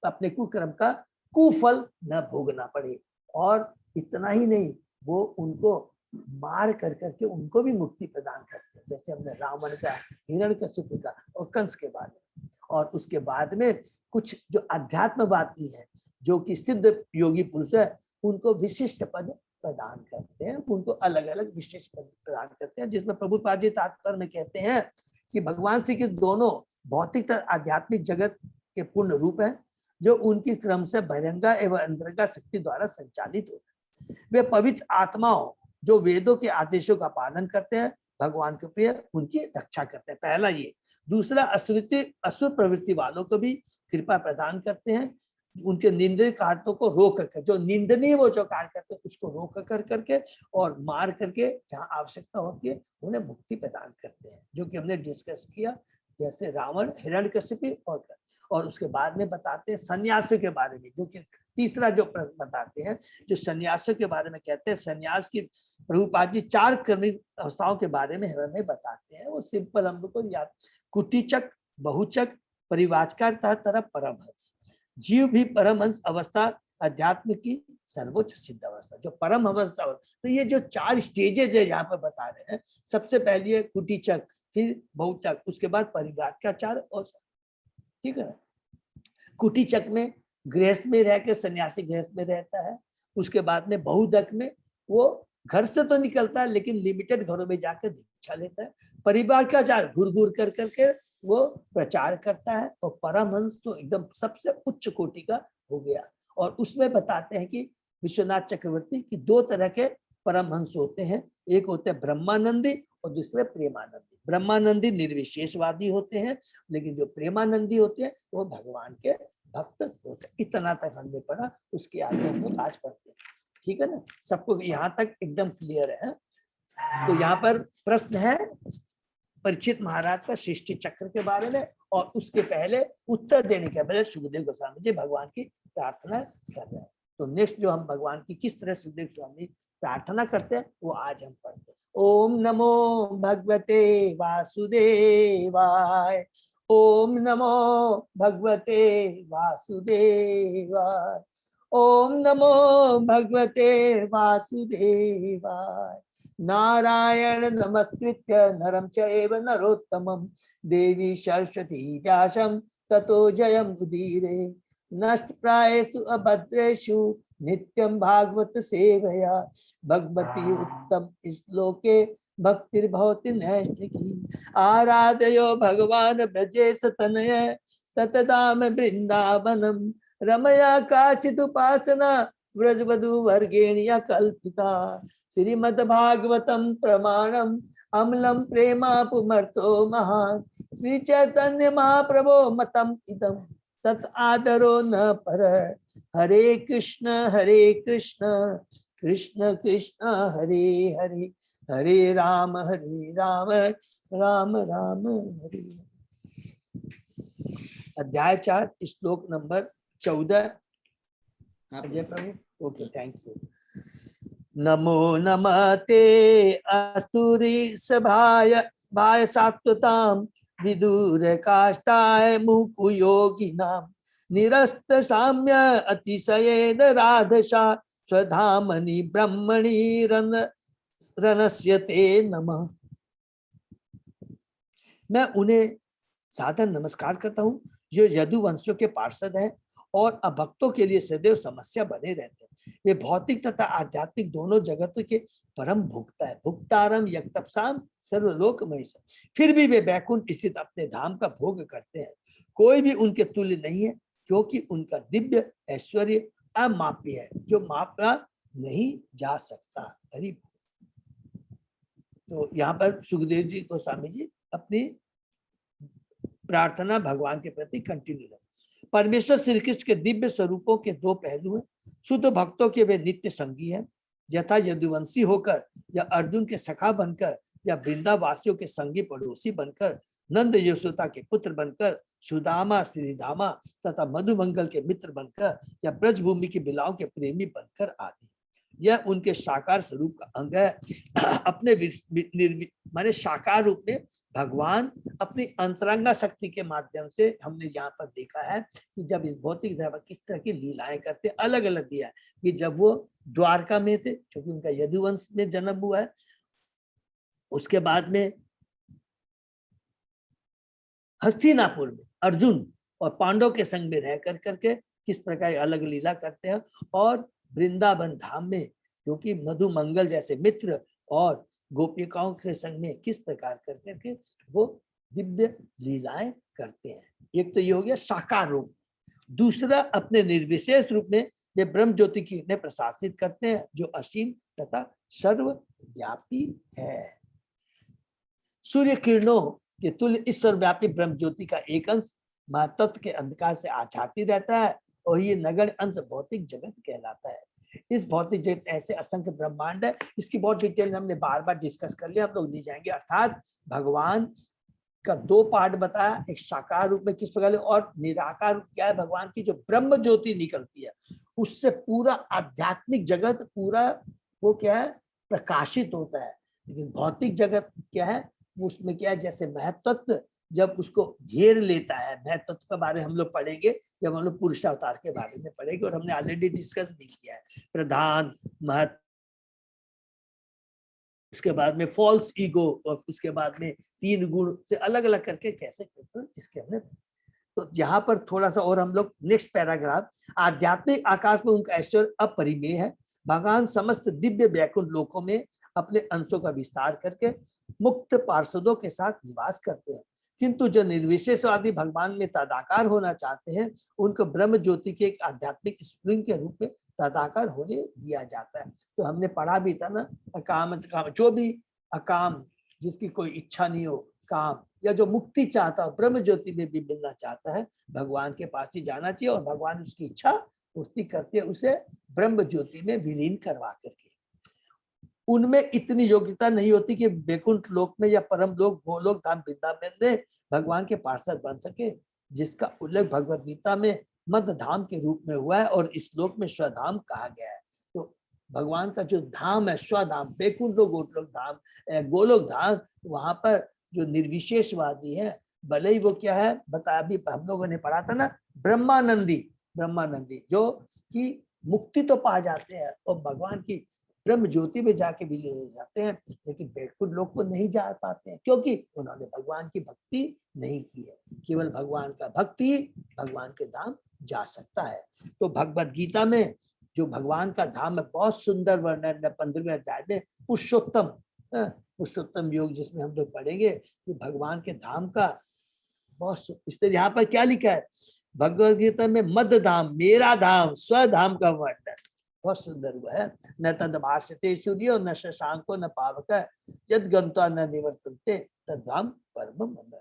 अपने कुकर्म का कुफल न भोगना पड़े। और इतना ही नहीं, वो उनको मार कर करके उनको भी मुक्ति प्रदान करते हैं, जैसे हमने रावण का, हिरण्यकशिपु का और कंस के बारे में। और उसके बाद में कुछ जो अध्यात्मवादी है, जो कि सिद्ध योगी पुरुष है, उनको विशिष्ट पद प्रदान करते हैं, उनको अलग अलग विशेष पद प्रदान करते हैं, जिसमें प्रभुपाद जी तात्पर्य में कहते हैं कि भगवान श्री कृष्ण दोनों भौतिक तथा आध्यात्मिक जगत के पूर्ण रूप है, जो उनकी क्रम से बहिरंगा एवं अंतरंगा शक्ति द्वारा संचालित होते हैं। वे पवित्र आत्माओं जो वेदों के आदेशों का पालन करते हैं, भगवान के प्रिय उनकी रक्षा करते हैं। पहला ये। दूसरा, असुर प्रवृत्ति वालों को भी कृपा प्रदान करते हैं, उनके निंदनीय कार्यों को रोक करके, जो निंदनीय वो जो कार्य करते हैं उसको रोक कर करके और मार करके जहां आवश्यकता होती है उन्हें मुक्ति प्रदान करते हैं, जो कि हमने डिस्कस किया। जैसे रावण, हिरण्यकशिपु और उसके बाद में बताते हैं सन्यासियों के बारे में, जो कि तीसरा जो बताते हैं, जो सन्यासियों के बारे में कहते हैं। सन्यास की प्रभुपाद जी 4 क्रमिक अवस्थाओं के बारे में हमें बताते हैं। वो सिंपल हम लोग को याद, कुटीचक, बहुचक, परिवाचकार तरह परमहंस। जीव भी परमहंस अवस्था अध्यात्म की सर्वोच्च सिद्ध अवस्था, जो परमहंस अवस्था। तो ये जो 4 स्टेजेज है यहाँ पर बता रहे हैं। सबसे पहले है कुटीचक, फिर बहुचक, उसके बाद परिवाचकार और, ठीक है ना। कुटीचक में गृहस्थ में रह के सन्यासी गृहस्थ में रहता है। उसके बाद में बहुदक में वो घर से तो निकलता है लेकिन लिमिटेड घरों में जाकर दीक्षा लेता है। परिवार का चार घुर घुर कर करके वो प्रचार करता है। और परमहंस तो एकदम सबसे उच्च कोटि का हो गया। और उसमें बताते हैं कि विश्वनाथ चक्रवर्ती की 2 तरह के परमहंस होते हैं। एक होते हैं ब्रह्मानंदी और दूसरे प्रेमानंदी। ब्रह्मानंदी निर्विशेषवादी होते हैं, लेकिन जो प्रेमानंदी होते हैं वो भगवान के भक्त होते हैं। इतना तक हमने पढ़ा, उसके आगे हम लोग आज पढ़ते हैं, ठीक है ना। सबको यहाँ तक एकदम क्लियर है। तो यहाँ पर प्रश्न है परीक्षित महाराज का सृष्टि चक्र के बारे में, और उसके पहले उत्तर देने के पहले सुखदेव गोस्वामी जी भगवान की प्रार्थना कर रहे हैं। तो नेक्स्ट जो हम भगवान की किस तरह सुखदेव गोस्वामी प्रार्थना करते हैं वो आज हम पढ़ते हैं। ओम नमो भगवते वासुदेवाय, ओम नमो भगवते वासुदेवाय, ओम नमो भगवते वासुदेवाय। नारायण नमस्कृत्य नरं चैव नरोत्तमं देवी सरस्वती व्यासं ततो जयं उदीरे। नष्टप्रायेषु अभद्रेषु नित्यं भागवत सेवया भगवती उत्तम श्लोके भक्तिर्भवति नैष्ठिकी। आराधयो भगवान ब्रजेश तनय ततदाम वृंदावनम रमया काचित् उपासना व्रजवधु वर्गेण्य कल्पिता। श्रीमद्भागवतम प्रमाणम अम्लम प्रेमापुमर्तो महान् श्री चैतन्य महाप्रभो मतम इदम तत् आदरो न पर। हरे कृष्ण कृष्ण कृष्ण हरे हरे, हरे राम राम राम हरे। अध्याय 4 श्लोक number 14। Ajay Prabhu, okay, thank you. नमो नमते अस्तुरी सभाय भाय सात्वताम विदुर काष्ठाय मुकु योगिनाम निरस्त साम्य अतिशयेन राधसा स्वधामनि ब्रह्मणि रनस्यते नमः। मैं उन्हें सादर नमस्कार करता हूँ जो यदुवंशियों के पार्षद हैं और अभक्तों के लिए सदैव समस्या बने रहते हैं। वे भौतिक तथा आध्यात्मिक दोनों जगतों के परम भुक्ता है। भुक्तारम यक्तपसाम सर्वलोक महेश्वर। फिर भी वे बैकुंठ स्थित अपने धाम का भोग करते हैं। कोई भी उनके तुल्य नहीं है, क्योंकि उनका दिव्य ऐश्वर्य अमाप्य है, जो मापा नहीं जा सकता। हरि। तो यहाँ पर सुखदेव जी गोस्वामी जी अपनी प्रार्थना भगवान के प्रति कंटिन्यू है। परमेश्वर श्री कृष्ण के दिव्य स्वरूपों के 2 पहलू हैं। शुद्ध भक्तों के वे नित्य संगी हैं, यथा यदुवंशी होकर या अर्जुन के सखा बनकर या वृंदावासियों के संगी पड़ोसी बनकर, नंद यशोदा के पुत्र बनकर, सुदामा श्रीधामा तथा मधुमंगल के मित्र बनकर या ब्रजभूमि की बिलाओं के प्रेमी बनकर आदि। यह उनके साकार स्वरूप का अंग है। अपने माने साकार रूप में भगवान अपनी अंतरंगा शक्ति के माध्यम से, हमने यहाँ पर देखा है कि जब इस भौतिक धर्म किस तरह की लीलाएं करते, अलग अलग दिया है कि जब वो द्वारका में थे, क्योंकि उनका यदुवंश में जन्म हुआ है, उसके बाद में हस्तिनापुर में अर्जुन और पांडव के संग में रह करके किस प्रकार अलग लीला करते हैं, और वृंदावन धाम में क्योंकि मधुमंगल जैसे मित्र और गोपिकाओं के संग में किस प्रकार करके वो दिव्य लीलाएं करते हैं। एक तो ये हो गया साकार रूप, दूसरा अपने निर्विशेष रूप में वे ब्रह्म ज्योति की किरणें प्रशासित करते हैं जो असीम तथा सर्वव्यापी है। सूर्य किरणों के तुल्य इस सर्वव्यापी ब्रह्म ज्योति का एक अंश महातत्व के अंधकार से आच्छादित रहता है और ये नगण्य अंश भौतिक जगत कहलाता है। इस भौतिक जगत ऐसे असंख्य ब्रह्मांड है, इसकी बहुत डिटेल में हमने बार बार डिस्कस कर लिया, हम लोग नहीं जाएंगे। अर्थात भगवान का दो पार्ट बताया, एक साकार रूप में किस प्रकार और निराकार रूप क्या है भगवान की जो ब्रह्म ज्योति निकलती है उससे पूरा आध्यात्मिक जगत पूरा वो क्या है प्रकाशित होता है। लेकिन भौतिक जगत क्या है उसमें क्या है जैसे महत्त्व जब उसको घेर लेता है, महत्त्व के बारे में हम लोग पढ़ेंगे जब हम लोग पुरुषावतार के बारे में पढ़ेंगे और हमने ऑलरेडी डिस्कस भी किया है प्रधान महत्व, उसके बाद में फॉल्स ईगो और उसके बाद में तीन गुण से अलग अलग करके कैसे करते हैं इसके हमने। तो यहाँ पर थोड़ा सा और हम लोग नेक्स्ट पैराग्राफ, आध्यात्मिक आकाश में उनका ऐश्वर्य अपरिमेय है। भगवान समस्त दिव्य वैकुंठ लोकों में अपने अंशों का विस्तार करके मुक्त पार्षदों के साथ निवास करते हैं, किंतु जो निर्विशेषवादी भगवान में तदाकार होना चाहते हैं उनको ब्रह्म ज्योति के एक आध्यात्मिक स्प्रिंग के रूप में तदाकार होने दिया जाता है। तो हमने पढ़ा भी था ना, अकाम काम, जो भी अकाम जिसकी कोई इच्छा नहीं हो काम या जो मुक्ति चाहता हो ब्रह्म ज्योति में भी मिलना चाहता है भगवान के पास ही जाना चाहिए और भगवान उसकी इच्छा पूर्ति करते उसे ब्रह्म ज्योति में विलीन करवा करके। उनमें इतनी योग्यता नहीं होती कि वैकुंठ लोक में या परम लोक गोलोक धाम वृंदावन में भगवान के पार्षद बन सके, जिसका उल्लेख भगवद गीता में मध्य धाम के रूप में हुआ है और इस लोक में स्वधाम कहा गया है। तो भगवान का जो धाम है स्वधाम, वैकुंठ लोक गोलोक धाम गोलोक धाम, वहां पर जो निर्विशेषवादी है भले ही वो क्या है बताया भी हम लोगों ने पढ़ा था ना, ब्रह्मानंदी जो कि मुक्ति तो पा जाते हैं और भगवान की ब्रह्म ज्योति में जाके विलीन हो जाते हैं, लेकिन वैकुंठ लोक को नहीं जा पाते हैं क्योंकि उन्होंने भगवान की भक्ति नहीं की है। केवल भगवान का भक्ति भगवान के धाम जा सकता है। तो भगवद गीता में जो भगवान का धाम है बहुत सुंदर वर्णन है 15वें अध्याय में पुरुषोत्तम योग जिसमें हम लोग पढ़ेंगे कि भगवान के धाम का बहुत, इसलिए यहाँ पर क्या लिखा है भगवद गीता में मध्य धाम मेरा धाम स्वधाम का वर्णन बहुत सुंदर हुआ है। न तद भाष्यते सूर्यो न शशांको न पावक यद गंत्वा न निवर्तन्ते तद्धाम परमम मम।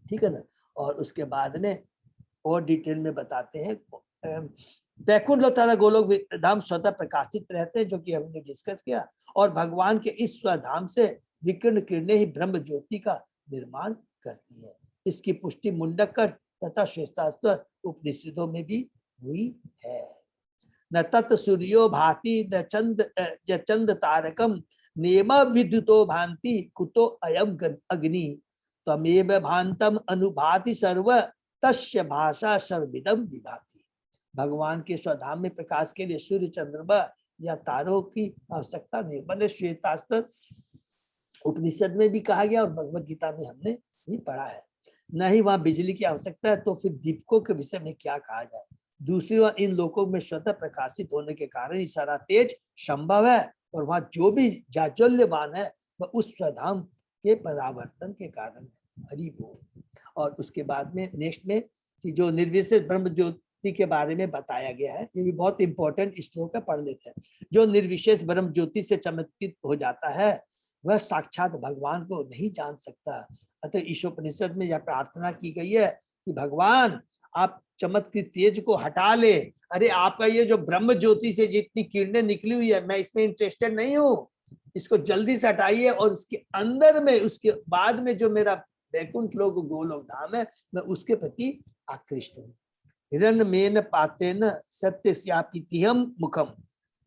ठीक है ना। और उसके बाद में और डिटेल में बताते हैं वैकुंठ लोक तथा गोलोक धाम स्वतः प्रकाशित रहते हैं जो कि हमने डिस्कस किया और भगवान के इस स्वधाम से विकीर्ण किरणें ही ब्रह्म ज्योति का निर्माण करती है। इसकी पुष्टि मुंडक तथा श्वेतास्त्र उपनिषदों में भी हुई है। न तत् सूर्यो भाति न चंद तारकम नेम विद्युतो भांति कुतो अयम अग्नि तमेव भांतम अनुभाति सर्व तस्य भाषा सर्वविदम विभाति। भगवान के स्वधाम में प्रकाश के लिए सूर्य चंद्रमा या तारों की आवश्यकता नहीं, मैंने श्वेतास्त्र उपनिषद में भी कहा गया और भगवद गीता में हमने भी पढ़ा है। न ही वहां बिजली की आवश्यकता है तो फिर दीपकों के विषय में क्या कहा जाए। दूसरी बार इन लोकों में स्वतः प्रकाशित होने के कारण ही सारा तेज संभव है और वहां जो भी जाज्वल्यवान है वह उस स्वधाम के परावर्तन के कारण है। हरि बोल। और उसके बाद में नेक्स्ट में कि जो निर्विशेष ब्रह्म ज्योति के बारे में बताया गया है, ये भी बहुत इंपॉर्टेंट श्लोक है, पढ़ लेते हैं। जो निर्विशेष ब्रह्म ज्योति से चमत्कृत हो जाता है वह साक्षात भगवान को नहीं जान सकता। अतः ईशोपनिषद में यह प्रार्थना की गई है कि भगवान आप चमत्कृत तेज को हटा ले। अरे आपका ये जो ब्रह्म ज्योति से जितनी किरणें निकली हुई है मैं इसमें इंटरेस्टेड नहीं हूँ, इसको जल्दी से हटाइए और उसके अंदर में उसके बाद में जो मेरा वैकुंठ लोक गोलोक धाम है मैं उसके प्रति आकृष्ट हूँ। हिरण्यमेन पातेन सत्यस्यापितिहं मुखम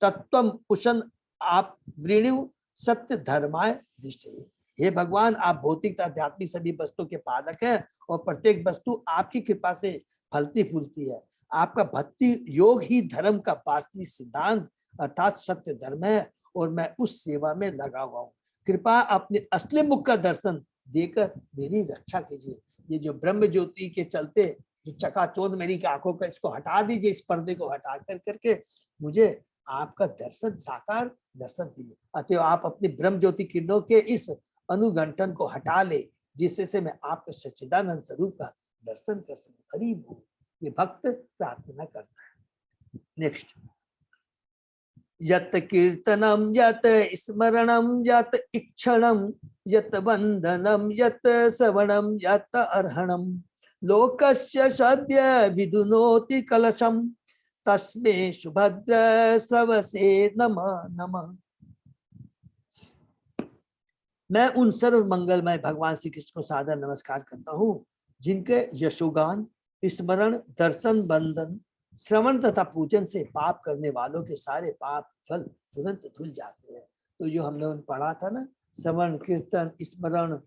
तत्वम पुषन आप वृणु सत्य धर्माय दृष्टि। हे भगवान आप भौतिक आध्यात्मिक सभी वस्तुओं के पालक हैं और प्रत्येक वस्तु आपकी कृपा से फलती फूलती है। आपका भक्ति योग ही धर्म का वास्तविक सिद्धांत अर्थात सत्य धर्म है और मैं उस सेवा में लगा हुआ हूँ। कृपा अपने असली मुख का दर्शन देकर मेरी रक्षा कीजिए। ये जो ब्रह्म ज्योति के चलते जो चकाचौंध मेरी आंखों का इसको हटा दीजिए, इस पर्दे को हटा कर करके मुझे आपका दर्शन साकार दर्शन दीजिए। अतः आप अपनी ब्रह्म ज्योति किरणों के इस अनुगंठन को हटा ले जिससे से मैं आपके सच्चिदानंद स्वरूप का दर्शन कर सकूं। हरि बोल। ये भक्त प्रार्थना करता है। नेक्स्ट, यत कीर्तनम यत स्मरणम यत इक्षणम यत वंदनम यत श्रवणम यत अर्हणम लोकस्य सद्य विदुनोति कलशम तस्मै सुभद्र श्रवसे नमः नमः। मैं उन सर्व मंगलमय भगवान श्री कृष्ण को सादर नमस्कार करता हूँ, जिनके यशोगान, स्मरण, दर्शन, वंदन, श्रवण तथा पूजन से पाप करने वालों के सारे पाप फल तुरंत धुल जाते हैं। तो जो हमने पढ़ा था ना, श्रवण, कीर्तन, स्मरण,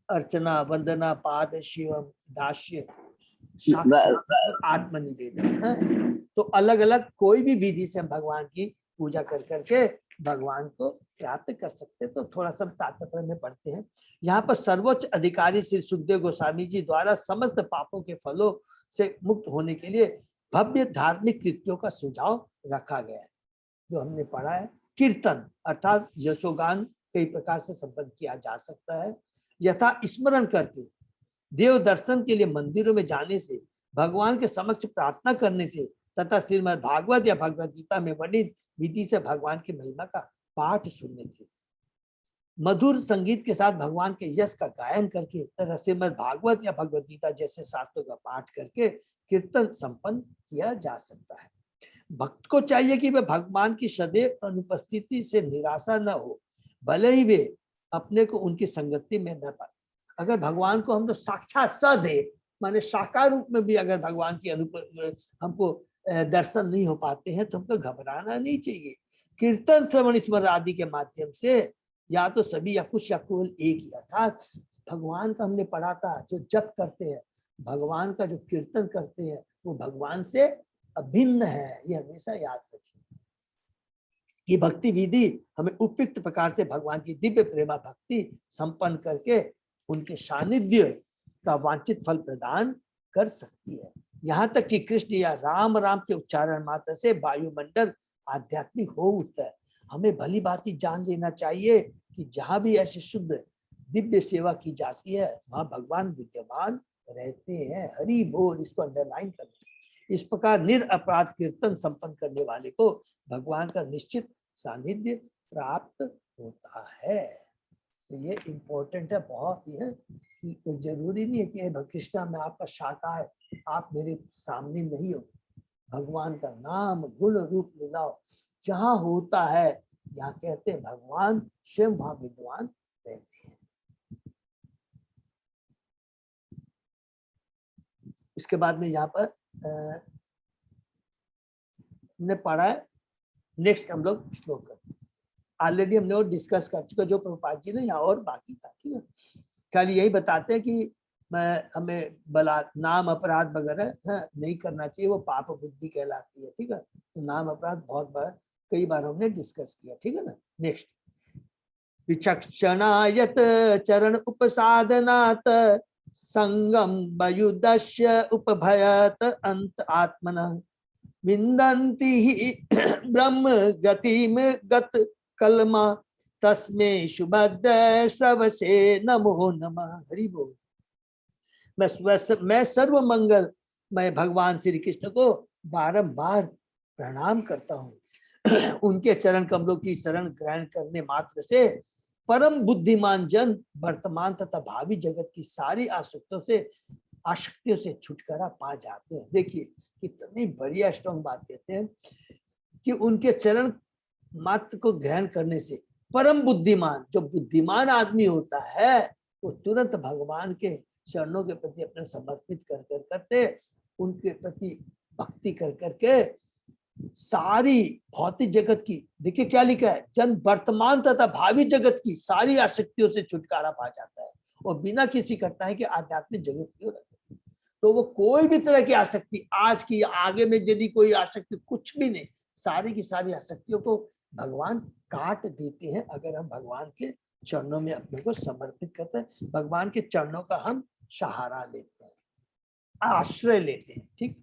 अर्चना, वंदना, पाद शिवम, दास्य, आत्मनिवेदन, तो अलग अलग कोई भी विधि से हम भगवान की पूजा कर करके भगवान को प्राप्त कर सकते। तो थोड़ा सा तात्पर्य में पढ़ते हैं। यहाँ पर सर्वोच्च अधिकारी श्री सुखदेव गोस्वामी जी द्वारा समस्त पापों के फलों से मुक्त होने के लिए भव्य धार्मिक कृत्यों का सुझाव रखा गया है। जो हमने पढ़ा है, कीर्तन अर्थात यशोगान कई प्रकार से संपन्न किया जा सकता है। यथा स्मरण करके, देव दर्शन के लिए मंदिरों में जाने से, भगवान के समक्ष प्रार्थना करने से तथा श्रीमद् भागवत या भगवद गीता में वर्णित विधि से भगवान की महिमा का पाठ सुनने से, मधुर संगीत के साथ भगवान के यश का गायन करके तथा श्रीमद् भागवत या भगवद गीता जैसे शास्त्रों का पाठ करके कीर्तन संपन्न किया जा सकता है। भक्त को चाहिए कि वह भगवान की सदैव अनुपस्थिति से निराशा न हो, भले ही वे अपने को उनकी संगति में न पाए। अगर भगवान को हम तो साक्षात सदैव माने साकार रूप में भी अगर भगवान की हमको दर्शन नहीं हो पाते हैं तो हमको घबराना नहीं चाहिए। कीर्तन, श्रवण, स्मरण आदि के माध्यम से या तो सभी या कुछ या केवल एक ही, अर्थात भगवान का हमने पढ़ा था, जो जप करते हैं, भगवान का जो कीर्तन करते हैं, वो भगवान से अभिन्न है। ये हमेशा याद रखिए कि भक्ति विधि हमें उपयुक्त प्रकार से भगवान की दिव्य प्रेमा भक्ति संपन्न करके उनके सानिध्य का वांछित फल प्रदान कर सकती है। यहाँ तक कि कृष्ण या राम राम के उच्चारण मात्र से वायुमंडल आध्यात्मिक हो उठता है। हमें भली भांति जान लेना चाहिए कि जहाँ भी ऐसी शुद्ध दिव्य सेवा की जाती है वहाँ भगवान विद्यमान रहते हैं। हरि बोल। इसको अंडरलाइन करना। इस प्रकार निरअपराध कीर्तन संपन्न करने वाले को भगवान का निश्चित सानिध्य प्राप्त होता है। तो ये इम्पोर्टेंट है, बहुत ही है कि कोई जरूरी नहीं है कि कृष्णा में आपका शाखा है, आप मेरे सामने नहीं हो। भगवान का नाम गुण रूप मिलाओ, जहाँ होता है यहाँ कहते हैं भगवान स्वयं वहां विद्वान रहते हैं। इसके बाद में यहाँ पर हमने पढ़ा है। नेक्स्ट हम लोग श्लोक करते हैं। ऑलरेडी हमने और डिस्कस कर चुका, जो प्रभुपाद जी ने यहाँ और बाकी था। ठीक है, खाली यही बताते हैं कि हमें नाम अपराध वगैरह नहीं करना चाहिए, वो पाप बुद्धि कहलाती है। ठीक है, तो नाम अपराध बहुत बार कई बार हमने डिस्कस किया। ठीक है ना। नेक्स्ट, विचक्षणायत चरण उपसाधनात् संगम वयुदस्य उपभयत अंत आत्मनः विन्दन्ति हि ब्रह्म गतिम गत कलमा तस्मै सुभद्र श्रवसे नमो नमः। हरि बोल। मैं सर्व मंगल मैं भगवान श्री कृष्ण को बारंबार प्रणाम करता हूँ। उनके चरण कमलों की शरण ग्रहण करने मात्र से परम बुद्धिमान जन वर्तमान तथा भावी जगत की सारी आसक्तियों से छुटकारा पा जाते हैं। देखिए कितनी बढ़िया स्ट्रॉन्ग बात कहते हैं कि उनके चरण मात्र को ग्रहण करने से परम बुद्धिमान, जो बुद्धिमान आदमी होता है, वो तुरंत भगवान के चरणों के प्रति अपने समर्पित कर करते उनके प्रति भक्ति कर करके सारी भौतिक जगत की, देखिए क्या लिखा है, जन वर्तमान तथा भावी जगत की सारी आसक्तियों से छुटकारा पा जाता है और बिना किसी कठिनाई के आध्यात्मिक जगत की ओर। तो वो कोई भी तरह की आसक्ति, आज की आगे में यदि कोई आसक्ति कुछ भी नहीं, सारी की सारी आसक्तियों को भगवान काट देते हैं अगर हम भगवान के चरणों में अपने को समर्पित करते हैं, भगवान के चरणों का हम सहारा लेते हैं, आश्रय लेते हैं। ठीक,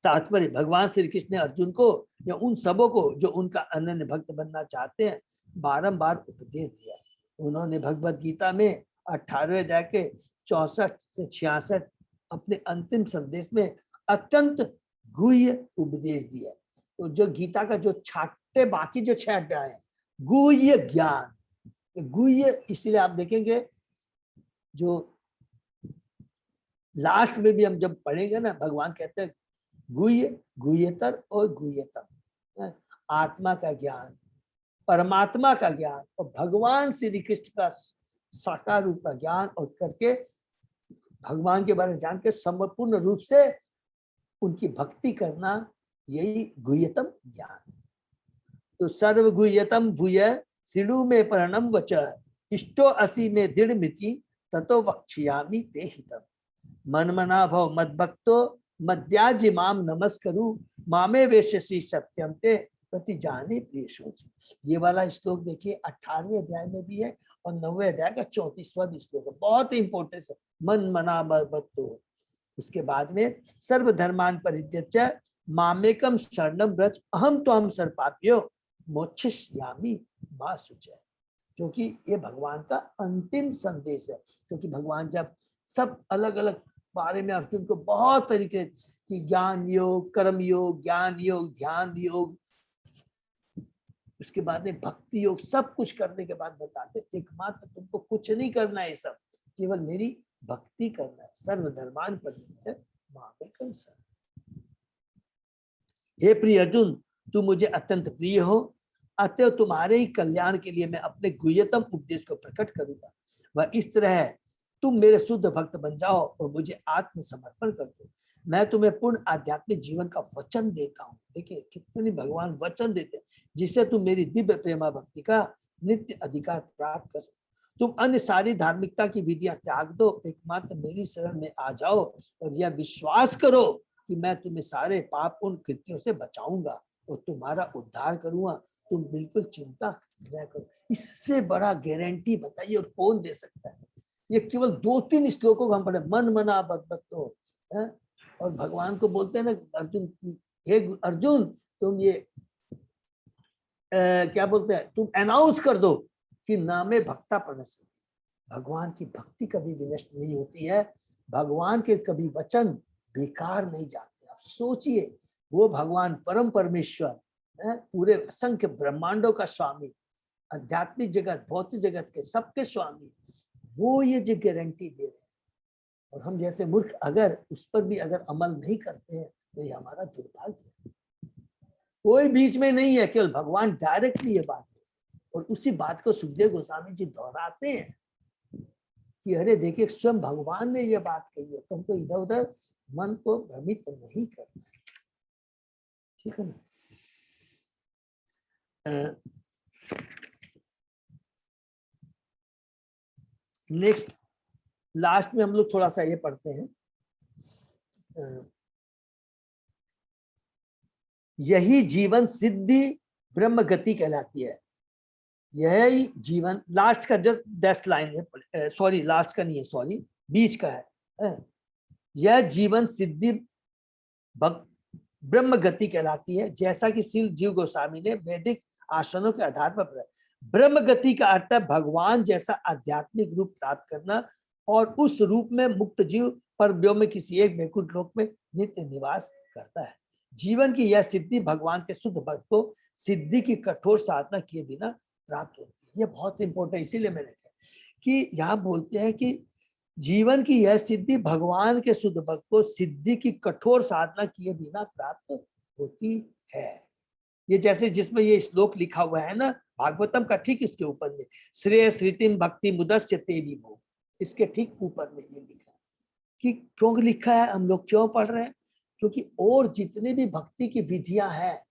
तात्पर्य भगवान श्री कृष्ण ने अर्जुन को या उन सबों को जो उनका अनन्य भक्त बनना चाहते हैं बारंबार उपदेश दिया। उन्होंने भगवत गीता में 18वें अध्याय के 64 से 66 अपने अंतिम संदेश में अत्यंत गुह्य उपदेश दिया। तो जो गीता का जो छठे बाकी जो 6 अध्याय है, गुह्य ज्ञान, गुह्य इसलिए आप देखेंगे जो लास्ट में भी हम जब पढ़ेंगे ना, भगवान कहते हैं गुह्य, गुह्यतर और गुह्यतम, आत्मा का ज्ञान, परमात्मा का ज्ञान और भगवान श्री कृष्ण का साकार रूप का ज्ञान, और करके भगवान के बारे में जान के संपूर्ण रूप से उनकी भक्ति करना, यही गुह्यतम ज्ञान। तो सर्व गुह्यतम भूय सिडु में प्रणम वच इष्टो असि में दृढ़ मिति ततो वक्ष्यामि ते हितम मन मना भव मद भक्तो मद्याज्य माम नमस्करु मामे वेश्यसी सत्यम ते प्रति जाने प्रिय सोच। ये वाला श्लोक देखिए 18वें अध्याय में भी है और 9वें अध्याय का 34वां भी श्लोक है, बहुत इंपॉर्टेंट है। मन मना भक्तो, उसके बाद में सर्व धर्मान परित्यज्य मामेकम शरणम व्रज अहम तो हम सर्वपाप्यो मोक्षयिष्यामि मा शुचय। क्योंकि ये भगवान का अंतिम संदेश है। क्योंकि भगवान जब सब अलग अलग बारे में अर्जुन को बहुत तरीके की ज्ञान योग, कर्म योग, ज्ञान योग, ध्यान योग, उसके बाद में भक्ति योग, सब कुछ करने के बाद बताते एकमात्र तुमको कुछ नहीं करना है, सब केवल मेरी भक्ति करना है। सर्वधर्मान परित्यज्य मामेकम शरणम। हे प्रिय अर्जुन, तू मुझे अत्यंत प्रिय हो, अतः तुम्हारे ही कल्याण के लिए मैं अपने गुह्यतम उपदेश को प्रकट करूंगा। वह इस तरह है, तुम मेरे शुद्ध भक्त बन जाओ और मुझे आत्मसमर्पण कर दो। मैं तुम्हें पूर्ण आध्यात्मिक जीवन का वचन देता हूँ। देखिए कितने भगवान वचन देते हैं, जिससे तुम मेरी दिव्य प्रेमा भक्ति का नित्य अधिकार प्राप्त कर। तुम अन्य सारी धार्मिकता की विधियां त्याग दो, एकमात्र मेरी शरण में आ जाओ और यह विश्वास करो कि मैं तुम्हें सारे पाप उन कृत्यों से बचाऊंगा और तुम्हारा उद्धार करूंगा। तुम बिल्कुल चिंता न करो। इससे बड़ा गारंटी बताइए और कौन दे सकता है? ये केवल 2-3 श्लोकों को हम पढ़े, मन मना बदबत्तो, और भगवान को बोलते हैं ना अर्जुन, हे अर्जुन तुम ये क्या बोलते हैं, तुम अनाउंस कर दो कि नामे भक्ता प्रणश्यति। भगवान की भक्ति कभी विनष्ट नहीं होती है, भगवान के कभी वचन बेकार नहीं जाते। आप सोचिए, वो भगवान परम परमेश्वर, पूरे असंख्य ब्रह्मांडों का स्वामी, आध्यात्मिक जगत, भौतिक जगत के सबके स्वामी, वो ये जो गारंटी दे रहे हैं, और हम जैसे मूर्ख अगर उस पर भी अगर अमल नहीं करते हैं तो ये हमारा दुर्भाग्य है। कोई बीच में नहीं है, केवल भगवान डायरेक्टली ये बात है। और उसी बात को सुखदेव गोस्वामी जी दोहराते हैं कि अरे देखिए स्वयं भगवान ने ये बात कही है, तुमको इधर उधर मन को भ्रमित नहीं करना है, ठीक है ना। नेक्स्ट लास्ट में हम लोग थोड़ा सा ये पढ़ते हैं, यही जीवन सिद्धि ब्रह्म गति कहलाती है। यही जीवन, लास्ट का जस्ट 10 लाइन है, सॉरी लास्ट का नहीं है, सॉरी बीच का है। यह जीवन सिद्धि ब्रह्म गति कहलाती है, जैसा कि श्री जीव गोस्वामी ने वैदिक आसनों के आधार पर ब्रह्म गति का अर्थ है भगवान जैसा आध्यात्मिक रूप प्राप्त करना और उस रूप में मुक्त जीव परब्योम में किसी एक वैकुंठ लोक में नित्य निवास करता है। जीवन की यह सिद्धि भगवान के शुद्ध भक्त को सिद्धि की कठोर साधना किए बिना प्राप्त होती है। यह बहुत इंपॉर्टेंट है, इसीलिए मैंने कहा कि यहाँ बोलते हैं कि जीवन की यह सिद्धि भगवान के शुद्ध भक्त को सिद्धि की कठोर साधना किए बिना प्राप्त होती है। ये जैसे जिसमें ये श्लोक लिखा हुआ है ना भागवतम का, ठीक इसके ऊपर में श्रेय श्रीतिम भक्ति मुदस्य ते विभो, इसके ठीक ऊपर में ये लिखा है। कि क्यों लिखा है, हम लोग क्यों पढ़ रहे हैं? क्योंकि और जितने भी भक्ति की विधियां हैं,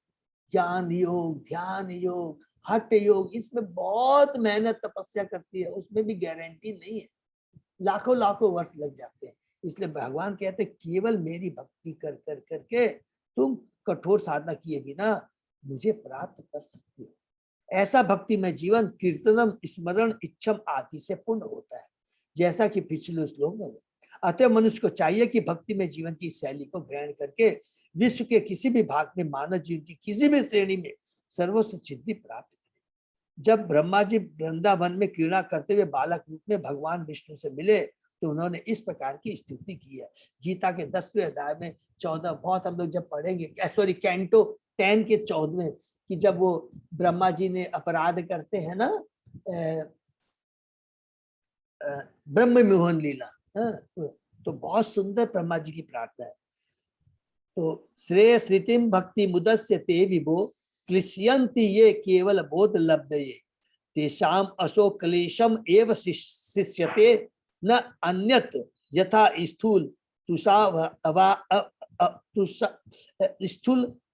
ज्ञान योग, ध्यान योग, हठ योग, इसमें बहुत मेहनत तपस्या करती है, उसमें भी गारंटी नहीं है, लाखों लाखों वर्ष लग जाते हैं। इसलिए भगवान कहते हैं केवल मेरी भक्ति कर कर करके तुम कठोर साधना किए बिना मुझे प्राप्त कर सकते हो। ऐसा भक्ति में जीवन कीर्तनम स्मरण इच्छम आदि से पूर्ण होता है, जैसा कि पिछले श्लोक में। अतः मनुष्य को चाहिए कि भक्ति में जीवन की शैली को ग्रहण करके विश्व के किसी भी भाग में मानव जीवन की किसी भी श्रेणी में सर्वोच्च सिद्धि प्राप्त करे। जब ब्रह्मा जी वृंदावन में क्रीड़ा करते हुए बालक रूप में भगवान विष्णु से मिले तो उन्होंने इस प्रकार की स्तुति की है। गीता के 10वें अध्याय में 14, बहुत हम लोग जब पढ़ेंगे, सॉरी कैंटो 10 के 14 कि जब वो ब्रह्मा जी ने अपराध करते हैं ना, ब्रह्म मोहन लीला, तो बहुत सुंदर ब्रह्मा जी की प्रार्थना है। तो श्रेय श्रुतिम भक्ति मुदस्य ते विभो क्लिश्यन्ति ये केवल बोध लब्धये तेषाम अशो क्लेशम एव शिष्यते न अन्यत यथा स्थूल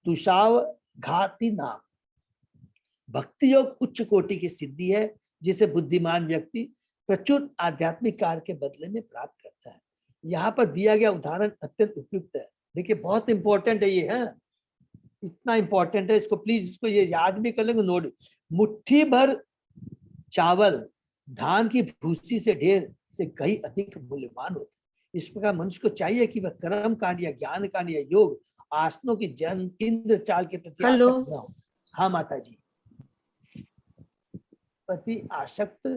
तुषाव घाती नाम। भक्ति योग उच्च कोटि की सिद्धि है जिसे बुद्धिमान व्यक्ति प्रचुर आध्यात्मिक कार्य के बदले में प्राप्त करता है। यहाँ पर दिया गया उदाहरण अत्यंत उपयुक्त है। देखिए बहुत इंपॉर्टेंट है ये, है इतना इंपॉर्टेंट है, इसको प्लीज इसको ये याद भी कर लेंगे। नोट, मुट्ठी भर चावल धान की भूसी से ढेर से कहीं अधिक मूल्यवान होते हैं। इस प्रकार मनुष्य को चाहिए कि वह कर्म कांड या ज्ञान कांड या योग आसनों की जन इंद्र चाल के प्रति आसक्त न हो। हाँ माता जी, प्रति आसक्त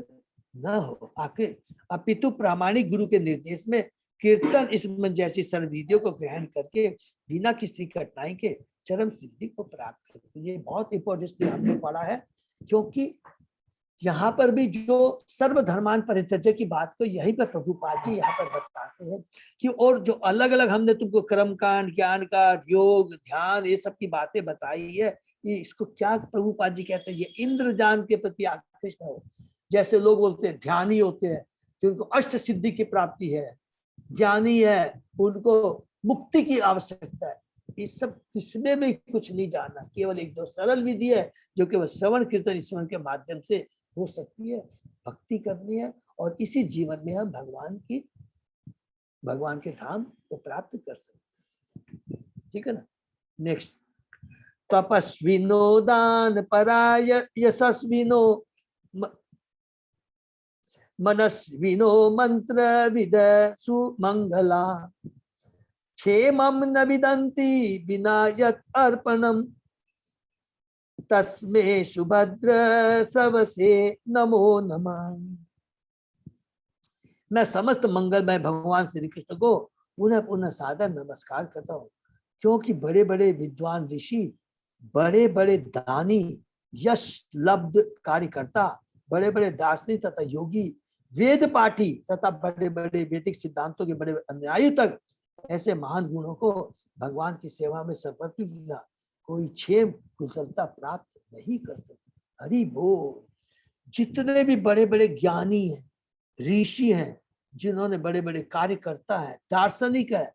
न हो आके अपितु प्रामाणिक गुरु के निर्देश में कीर्तन स्मरण जैसी सर्वविधियों को ग्रहण करके बिना किसी कठिनाई के चरम सिद्धि को प्राप्त करते। ये बहुत इंपॉर्टेंट हमने पढ़ा है, क्योंकि यहाँ पर भी जो सर्वधर्मान परित्यज्य की बात को यहीं पर प्रभुपाद जी यहाँ पर बताते हैं कि और जो अलग अलग हमने तुमको कर्म कांड, ज्ञान कांड, योग, ध्यान, ये सब की बातें बताई है, ये इसको क्या प्रभुपाद जी कहते हैं, ये इंद्रजान के प्रति आकृष्ट हो। जैसे लोग बोलते हैं ध्यानी होते हैं जिनको अष्ट सिद्धि की प्राप्ति है, ज्ञानी है उनको मुक्ति की आवश्यकता है, इस सब किसमें भी कुछ नहीं जाना। केवल एक दो सरल विधि है जो केवल श्रवण कीर्तन स्मरण के माध्यम से हो सकती है। भक्ति करनी है और इसी जीवन में हम भगवान के धाम को प्राप्त कर सकते हैं। ठीक है ना। नेक्स्ट, तपस्विनो दान पराय यशस्विनो मनस्विनो मंत्र विद सुमंगला क्षेमं न विदन्ति बिना यत् अर्पणम तस्मे सुभद्र सबसे नमो नमः। मैं समस्त मंगलमय भगवान श्री कृष्ण को पुनः पुनः सादर नमस्कार करता हूँ, क्योंकि बड़े बड़े विद्वान ऋषि, बड़े बड़े दानी, यश लब्ध कार्यकर्ता, बड़े बड़े दार्शनिक तथा योगी, वेद पाठी तथा बड़े बड़े वैदिक सिद्धांतों के बड़े अन्यायी तक ऐसे महान गुणों को भगवान की सेवा में समर्पित किया कोई क्षेम कुशलता प्राप्त नहीं कर सकता। हरि बोल। जितने भी बड़े बड़े ज्ञानी हैं, ऋषि हैं, जिन्होंने बड़े बड़े कार्यकर्ता है, दार्शनिक है,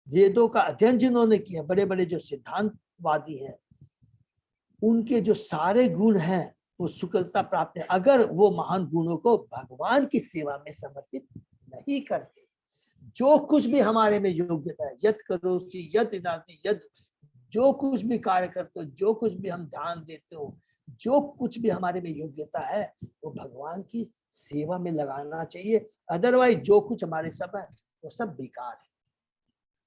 वेदों का अध्ययन जिन्होंने किया, बड़े बड़े जो सिद्धांतवादी हैं, उनके जो सारे गुण हैं वो सुकलता प्राप्त है अगर वो महान गुणों को भगवान की सेवा में समर्पित नहीं करते। जो कुछ भी हमारे में योग्यता है, यद करोसि यद इदाति यद, जो कुछ भी कार्य करते हो, जो कुछ भी हम ध्यान देते हो, जो कुछ भी हमारे में योग्यता है वो भगवान की सेवा में लगाना चाहिए। अदरवाइज जो कुछ हमारे सब है वो सब बेकार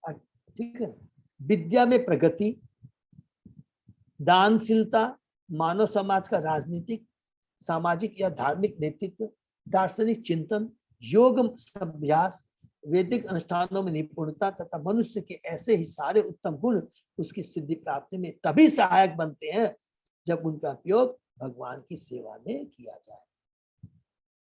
है। ठीक है। विद्या में प्रगति, दानशीलता, मानव समाज का राजनीतिक, सामाजिक या धार्मिक नेतृत्व, दार्शनिक चिंतन, योग अभ्यास, वैदिक अनुष्ठानों में निपुणता तथा मनुष्य के ऐसे ही सारे उत्तम गुण उसकी सिद्धि प्राप्ति में तभी सहायक बनते हैं जब उनका उपयोग भगवान की सेवा में किया जाए।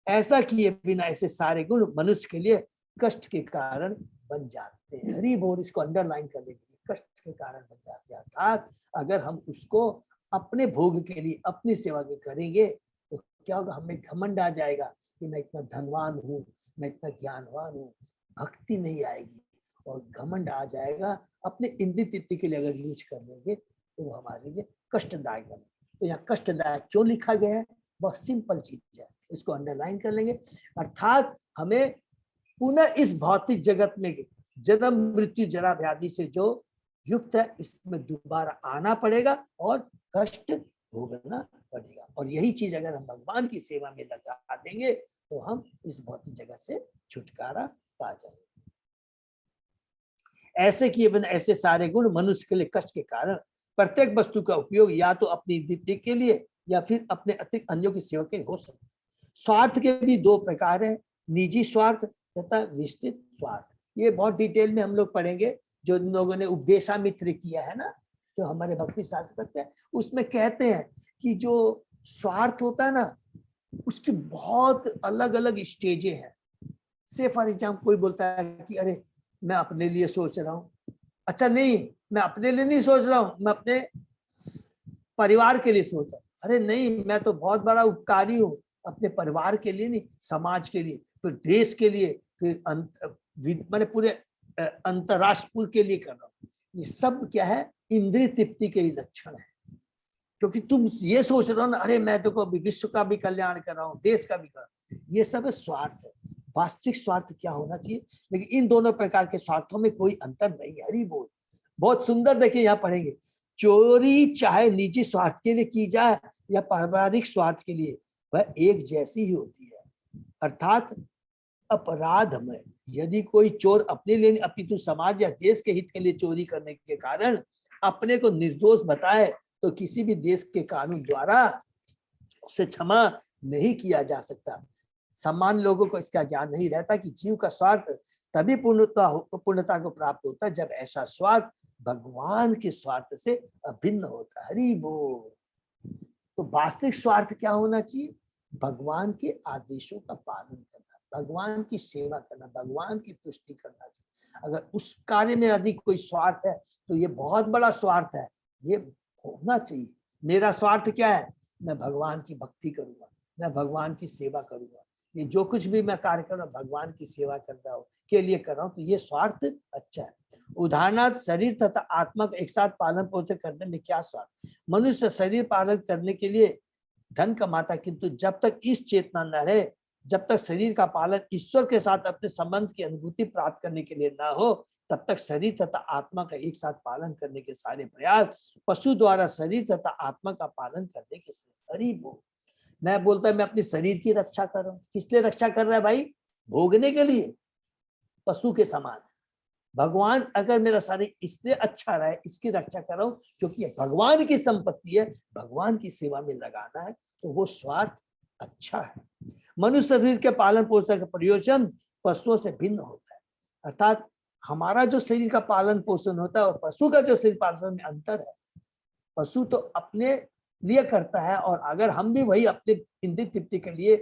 ऐसा किए बिना ऐसे सारे गुण मनुष्य के लिए कष्ट के कारण बन जाते हैं। हरि बोल। इसको अंडरलाइन कर देंगे, कष्ट के कारण बन जाते हैं। अर्थात अगर हम उसको अपने भोग के लिए, अपनी सेवा के करेंगे तो क्या होगा, हमें घमंड आ जाएगा कि मैं इतना धनवान हूँ, मैं इतना ज्ञानवान हूँ। भक्ति नहीं आएगी और घमंड आ जाएगा। अपने इंद्रिय तृप्ति के लिए अगर यूज कर लेंगे तो वो हमारे लिए कष्टदायक बने। तो यहाँ कष्टदायक क्यों लिखा गया है, बहुत सिंपल चीज है, इसको अंडरलाइन कर लेंगे। अर्थात हमें पुनः इस भौतिक जगत में जन्म मृत्यु जरा व्याधि से जो युक्त है इसमें दोबारा आना पड़ेगा और कष्ट भोगना पड़ेगा। और यही चीज अगर हम भगवान की सेवा में लगा देंगे तो हम इस भौतिक जगत से छुटकारा पा जाएंगे। ऐसे किए बिना ऐसे सारे गुण मनुष्य के लिए कष्ट के कारण प्रत्येक वस्तु का उपयोग या तो अपनी दीप्ति के लिए या फिर अपने अतिरिक्त अन्यों की सेवा के लिए हो सकता है। स्वार्थ के भी दो प्रकार हैं, निजी स्वार्थ तथा विस्तृत स्वार्थ। ये बहुत डिटेल में हम लोग पढ़ेंगे, जो इन लोगों ने उपदेशामित्र किया है ना, जो हमारे भक्ति शास्त्र करते हैं, उसमें कहते हैं कि जो स्वार्थ होता है ना, उसकी बहुत अलग अलग स्टेजें हैं। से फॉर एग्जाम्पल कोई बोलता है कि अरे मैं अपने लिए सोच रहा हूँ, अच्छा नहीं मैं अपने लिए नहीं सोच रहा हूँ, मैं अपने परिवार के लिए सोच रहा हूँ। अरे नहीं, मैं तो बहुत बड़ा उपकारी हूँ, अपने परिवार के लिए नहीं, समाज के लिए, फिर देश के लिए, फिर मैंने पूरे अंतरराष्ट्र के लिए कर रहा हूँ। ये सब क्या है, इंद्रिय तृप्ति के लक्षण है। क्योंकि तुम ये सोच रहे हो ना, अरे मैं तो अभी विश्व का भी कल्याण कर रहा हूँ, देश का भी कर रहा हूँ, ये सब स्वार्थ है। वास्तविक स्वार्थ क्या होना चाहिए? लेकिन इन दोनों प्रकार के स्वार्थों में कोई अंतर नहीं है। हरि बोल। बहुत सुंदर देखिए, यहाँ पढ़ेंगे, चोरी चाहे निजी स्वार्थ के लिए की जाए या पारिवारिक स्वार्थ के लिए, वह एक जैसी ही होती है। अर्थात अपराध में यदि कोई चोर अपने लिए अपितु समाज या देश के हित के लिए चोरी करने के कारण अपने को निर्दोष बताए, तो किसी भी देश के कानून द्वारा उसे क्षमा नहीं किया जा सकता। सामान्य लोगों को इसका ज्ञान नहीं रहता कि जीव का स्वार्थ तभी पूर्णता को प्राप्त होता है जब ऐसा स्वार्थ भगवान के स्वार्थ से अभिन्न होता है। हरि बोल। तो वास्तविक स्वार्थ क्या होना चाहिए? भगवान के आदेशों का पालन करना, भगवान की सेवा करना, भगवान की तुष्टि करना चाहिए। अगर उस कार्य में यदि कोई स्वार्थ है तो ये बहुत बड़ा स्वार्थ है, ये होना चाहिए। मेरा स्वार्थ क्या है? मैं भगवान की भक्ति करूंगा, मैं भगवान की सेवा करूंगा, ये जो कुछ भी मैं कार्य कर रहा हूँ भगवान की सेवा कर रहा हूँ के लिए कर रहा हूँ, तो ये स्वार्थ अच्छा है। उदाहरणार्थ शरीर तथा आत्मा का एक साथ पालन पोषण करने में क्या स्वार्थ? मनुष्य शरीर पालन करने के लिए धन कमाता, किंतु जब तक इस चेतना न रहे, जब तक शरीर का पालन ईश्वर के साथ अपने संबंध की अनुभूति प्राप्त करने के लिए न हो, तब तक शरीर तथा आत्मा का एक साथ पालन करने के सारे प्रयास पशु द्वारा शरीर तथा आत्मा का पालन करने के साथ। हरि बोल। मैं बोलता है मैं अपने शरीर की रक्षा कर रहा हूँ, किस लिए रक्षा कर रहा है भाई? भोगने के लिए, पशु के समान। भगवान अगर मेरा शरीर इसलिए अच्छा रहे, इसकी रक्षा कर रहा हूँ क्योंकि भगवान की संपत्ति है, भगवान की सेवा में लगाना है, तो वो स्वार्थ अच्छा है। मनुष्य शरीर के पालन पोषण का प्रयोजन पशुओं से भिन्न होता है। अर्थात हमारा जो शरीर का पालन पोषण होता है और पशु का जो शरीर पालन में अंतर है। पशु तो अपने लिए करता है, और अगर हम भी वही अपने इंद्रिय तृप्ति के लिए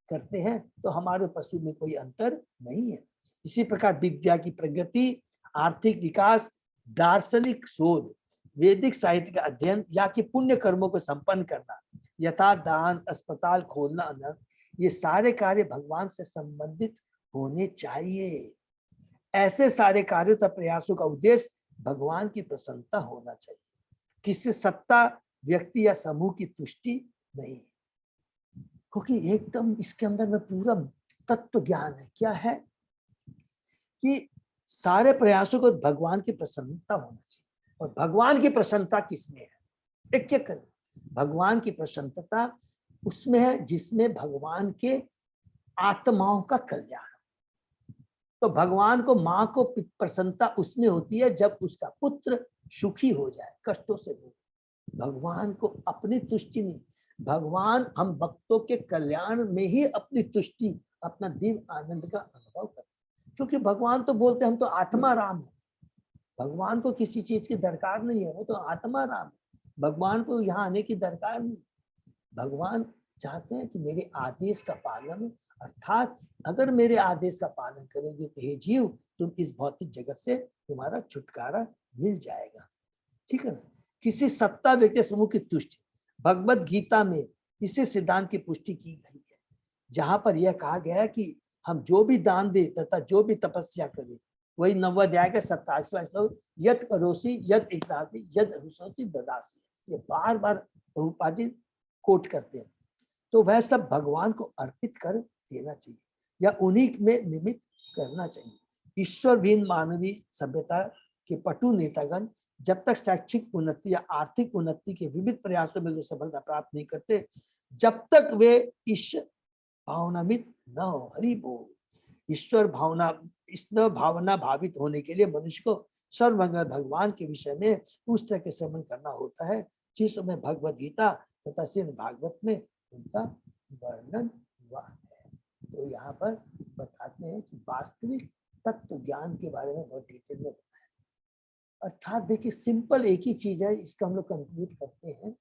करते हैं तो हमारे पशु में कोई अंतर नहीं है। इसी प्रकार विद्या की प्रगति, आर्थिक विकास, दार्शनिक शोध, वैदिक साहित्य का अध्ययन या कि पुण्य कर्मों को संपन्न करना, यथा दान, अस्पताल खोलना, ये सारे कार्य भगवान से संबंधित होने चाहिए। ऐसे सारे कार्यों तथा प्रयासों का उद्देश्य भगवान की प्रसन्नता होना चाहिए, किसी सत्ता, व्यक्ति या समूह की तुष्टि नहीं। क्योंकि एकदम इसके अंदर में पूरा तत्व ज्ञान है। क्या है कि सारे प्रयासों को भगवान की प्रसन्नता होना चाहिए। और भगवान की प्रसन्नता किसमें है? एक एक करें। भगवान की प्रसन्नता उसमें है जिसमें भगवान के आत्माओं का कल्याण। तो भगवान को, माँ को प्रसन्नता उसमें होती है जब उसका पुत्र सुखी हो जाए, कष्टों से दूर। भगवान को अपनी तुष्टि नहीं, भगवान हम भक्तों के कल्याण में ही अपनी तुष्टि, अपना दिव्य आनंद का अनुभव करते हैं। क्योंकि भगवान तो बोलते हम तो आत्मा राम है, भगवान को किसी चीज की दरकार नहीं है, वो तो आत्मा राम है, भगवान को यहाँ आने की दरकार नहीं। भगवान चाहते हैं कि मेरे आदेश का पालन, अर्थात अगर मेरे आदेश का पालन करोगे तो हे जीव, तुम इस भौतिक जगत से तुम्हारा छुटकारा मिल जाएगा। ठीक है ना? किसी सत्ता, व्यक्ति, समूह की तुष्टि, भगवत गीता में इसी सिद्धांत की पुष्टि की गई है, जहां पर यह कहा गया है कि हम जो भी दान दे तथा जो भी तपस्या करें, वही 9वें अध्याय के 27वां श्लोक, यत् करोसि यत् इच्छासि यत् हृष्यसि ददासि, ये बार बार प्रभुपाद जी कोट करते हैं। तो वह सब भगवान को अर्पित कर देना चाहिए या उन्हीं में निमित्त करना चाहिए। ईश्वर विहीन मानवीय सभ्यता के पटु नेतागण जब तक शैक्षिक उन्नति या आर्थिक उन्नति के विविध प्रयासों में सफलता प्राप्त नहीं करते, जब तक वे ईश्वर भावनामित न हो। हरि बोल। ईश्वर भावना भावित होने के लिए मनुष्य को सर्वमंगल भगवान के विषय में उस तरह के श्रवण करना होता है जिसमें भगवद गीता तथा श्रीमद् भागवत में उनका वर्णन हुआ है। तो यहाँ पर बताते हैं कि वास्तविक तत्व ज्ञान के बारे में बहुत डिटेल में बताया। अर्थात देखिए सिंपल एक ही चीज है, इसका हम लोग कंक्लूड करते हैं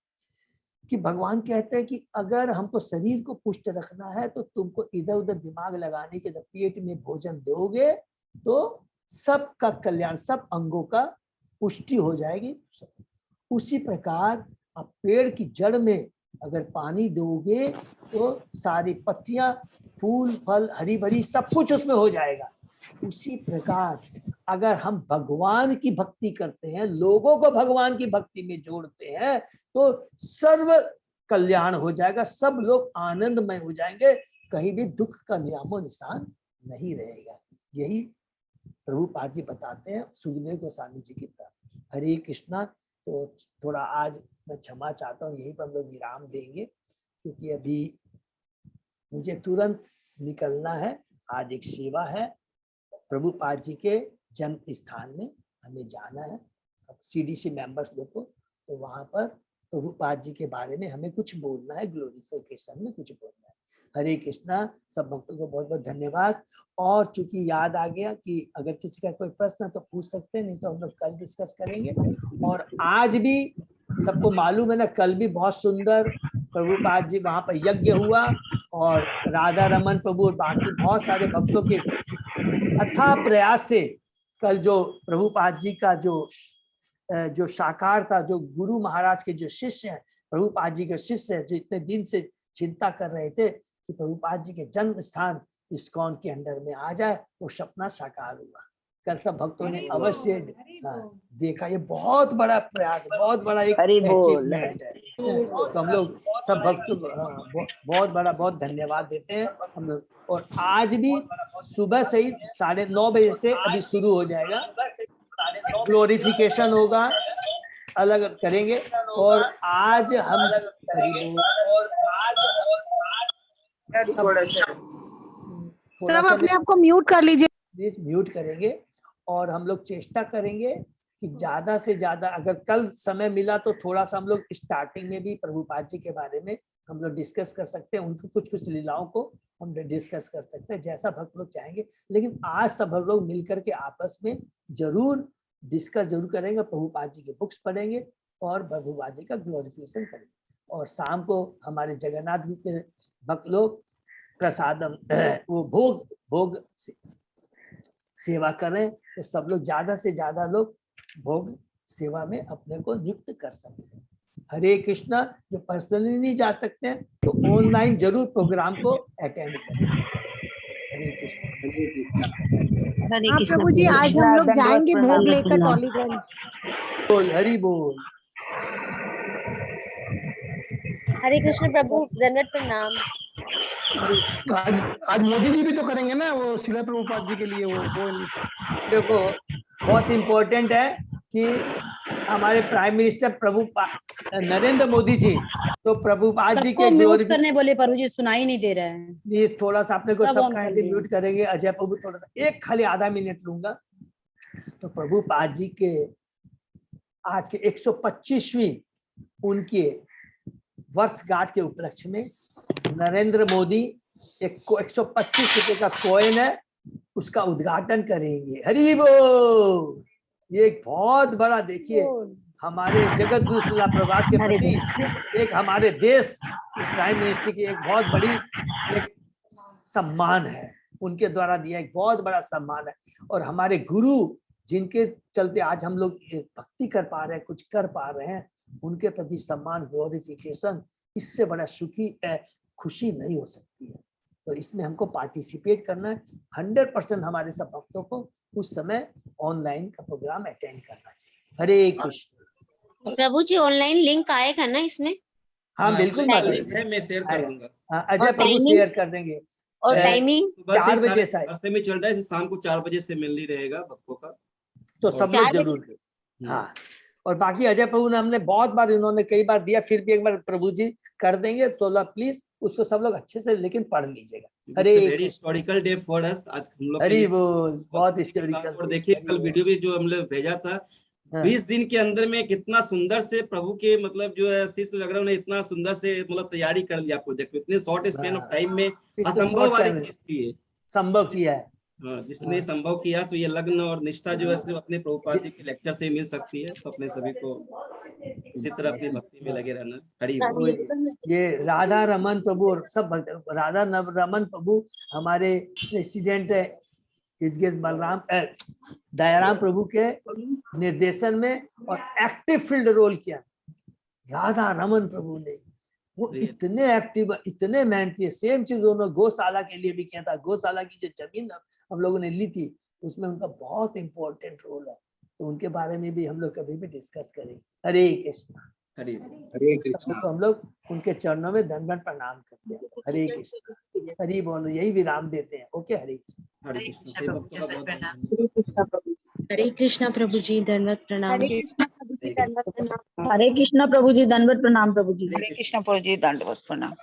कि भगवान कहते हैं कि अगर हमको शरीर को पुष्ट रखना है तो तुमको इधर उधर दिमाग लगाने के, जब पेट में भोजन दोगे तो सबका कल्याण, सब अंगों का पुष्टि हो जाएगी। उसी प्रकार अब पेड़ की जड़ में अगर पानी दोगे तो सारी पत्तियां, फूल, फल, हरी भरी सब कुछ उसमें हो जाएगा। उसी प्रकार अगर हम भगवान की भक्ति करते हैं, लोगों को भगवान की भक्ति में जोड़ते हैं तो सर्व कल्याण हो जाएगा, सब लोग आनंदमय हो जाएंगे, कहीं भी दुख का नामो निशान नहीं रहेगा। यही प्रभुपाद जी बताते हैं सुखदेव गोस्वामी जी की प्रार्थना। हरे कृष्णा। तो थोड़ा आज मैं क्षमा चाहता हूँ, यहीं पर हम लोग विराम देंगे क्योंकि अभी मुझे तुरंत निकलना है। आज एक सेवा है, प्रभुपाद जी के जन्म स्थान में हमें जाना है सीडीसी मेंबर्स लोग को, तो वहां पर प्रभुपाद जी के बारे में हमें कुछ बोलना है, ग्लोरिफिकेशन में कुछ बोलना है। हरे कृष्णा। सब भक्तों को बहुत बहुत धन्यवाद। और चूंकि याद आ गया कि अगर किसी का कोई प्रश्न तो पूछ सकते हैं, नहीं तो हम लोग कल डिस्कस करेंगे। और आज भी सबको मालूम है ना, कल भी बहुत सुंदर प्रभुपाद जी वहां पर यज्ञ हुआ और राधा रमन प्रभु और बाकी बहुत सारे भक्तों के अथाह प्रयास से कल जो प्रभुपाद जी का जो साकार था, जो गुरु महाराज के जो शिष्य हैं, प्रभुपाद जी के शिष्य हैं, जो इतने दिन से चिंता कर रहे थे कि प्रभुपाद जी के जन्म स्थान इस्कॉन के अंडर में आ जाए, वो सपना साकार हुआ। कल सब भक्तों ने अवश्य देखा। ये बहुत बड़ा प्रयास, बहुत बड़ा एक अचीवमेंट है। तो हम लोग सब भक्तों को बहुत बड़ा बहुत धन्यवाद देते हैं हम लोग। और आज भी सुबह से ही 9:30 बजे से अभी शुरू हो जाएगा, ग्लोरिफिकेशन होगा, अलग करेंगे। और आज हम सब अपने आप को म्यूट कर लीजिए, प्लीज म्यूट करेंगे। और हम लोग चेष्टा करेंगे कि ज्यादा से ज्यादा, अगर कल समय मिला तो थोड़ा सा हम लोग स्टार्टिंग में भी प्रभुपाद जी के बारे में हम लोग डिस्कस कर सकते हैं, उनकी कुछ कुछ लीलाओं को हम डिस्कस कर सकते हैं, जैसा भक्त लोग चाहेंगे। लेकिन आज सब लोग मिलकर के आपस में जरूर डिस्कस जरूर करेंगे, प्रभुपाद जी के बुक्स पढ़ेंगे और प्रभुपाद जी का ग्लोरिफिकेशन करेंगे। और शाम को हमारे जगन्नाथ जी के भक्त लोग प्रसादम वो भोग सेवा करें, तो सब लोग ज्यादा से ज्यादा लोग भोग सेवा में अपने को नियुक्त कर सकते हैं। हरे कृष्णा। जो पर्सनली नहीं जा सकते हैं तो ऑनलाइन जरूर प्रोग्राम को अटेंड करें। हरे कृष्णा। हाँ प्रभु जी, आज हम लोग जाएंगे भोग लेकर टॉलीगंज। बोल हरि बोल। हरे कृष्ण प्रभु, दंडवत प्रणाम। आज मोदी जी भी तो करेंगे ना वो शिला प्रभुपाद जी के लिए वो देखो बहुत इम्पोर्टेंट है कि हमारे प्राइम मिनिस्टर नरेंद्र मोदी जी तो प्रभुपाद जी के म्यूट करने बोले, प्रभु जी सुनाई नहीं दे रहे हैं। प्लीज थोड़ा सा अपने को सबका म्यूट करेंगे। अजय प्रभु थोड़ा सा एक खाली आधा मिनट लूंगा। तो प्रभुपाद जी के आज के 125वीं उनके वर्षगांठ के उपलक्ष्य में नरेंद्र मोदी एक 125 रुपए का कॉइन है, उसका उद्घाटन करेंगे। हरि बोल। ये एक बहुत बड़ा, देखिए हमारे जगत गुरु शिला प्रभुपाद के प्रति एक हमारे देश के प्राइम मिनिस्टर की एक बहुत बड़ी एक सम्मान है, उनके द्वारा दिया एक बहुत बड़ा सम्मान है। और हमारे गुरु जिनके चलते आज हम लोग भक्ति कर पा रहे हैं, कुछ कर पा रहे हैं, उनके प्रति सम्मान, ग्लोरिफिकेशन, इससे बड़ा सुखी खुशी नहीं हो सकती है। तो इसमें हमको पार्टिसिपेट करना है। 100% हमारे सब भक्तों को उस समय ऑनलाइन का प्रोग्राम अटेंड करना चाहिए। हरे कृष्ण। प्रभु जी ऑनलाइन लिंक आएगा ना इसमें? हाँ बिल्कुल, मैं शेयर कर दूंगा। अजय प्रभु शेयर कर देंगे। और टाइमिंग 4 बजे से में चल रहा है, शाम को 4 बजे से मिल नहीं रहेगा भक्तों का, तो सब लोग जरूर। हाँ, और बाकी अजय प्रभु ने हमने बहुत बार, इन्होंने कई बार दिया, फिर भी एक बार प्रभु जी कर देंगे, तो प्लीज उसको सब लोग अच्छे से लेकिन पढ़ लीजिएगा। हरे हिस्टोरिकल डे फॉर अस। आज हम लोग हरि बोल, बहुत हिस्टोरिकल। और देखिए कल वीडियो भी जो हमने भेजा था, हाँ। 20 दिन के अंदर में कितना सुंदर से प्रभु के मतलब जो है शिष्य वगैरह ने इतना सुंदर से मतलब तैयारी कर लिया प्रोजेक्ट, इतने शॉर्ट स्पेन ऑफ हाँ। टाइम में इतने असंभव short वाली time में चीज थी ये। संभव किया है। हाँ, जिसने हाँ। संभव किया, तो ये लग्न और निष्ठा जो है सिर्फ अपने प्रभुपाद जी के लेक्चर से मिल सकती है। तो अपने सभी को इसी तरह अपनी भक्ति में लगे रहना। हरि बोल। वही, ये राधा रमन प्रभु और सब भक्त, राधा रमन प्रभु हमारे प्रेसिडेंट है इसके बलराम दयाराम प्रभु के निर्देशन में, और एक्टिव फील्ड रोल किया राधा रमन प्रभु ने। वो इतने एक्टिव, इतने मेहनती है। सेम चीज उन्होंने गौशाला के लिए भी किया था। गौशाला की जो जमीन हम लोगों ने ली थी, उसमें उनका बहुत इंपॉर्टेंट रोल है। तो उनके बारे में भी हम लोग कभी भी डिस्कस करेंगे। हरे कृष्णा। हरि हरे कृष्णा। तो हम लोग उनके चरणों में दंडवत प्रणाम करते हैं। हरे कृष्णा। हरि बोलो, यही विराम देते हैं। ओके, हरे कृष्णा। हरे कृष्ण। सेवक का बहुत हरे कृष्णा प्रभु जी, दंडवत प्रणाम। हरे कृष्णा प्रभु जी, दंडवत प्रणाम। हरे कृष्णा प्रभु जी, दंडवत प्रणाम प्रभु जी। हरे कृष्ण प्रभु जी, दंडवत प्रणाम।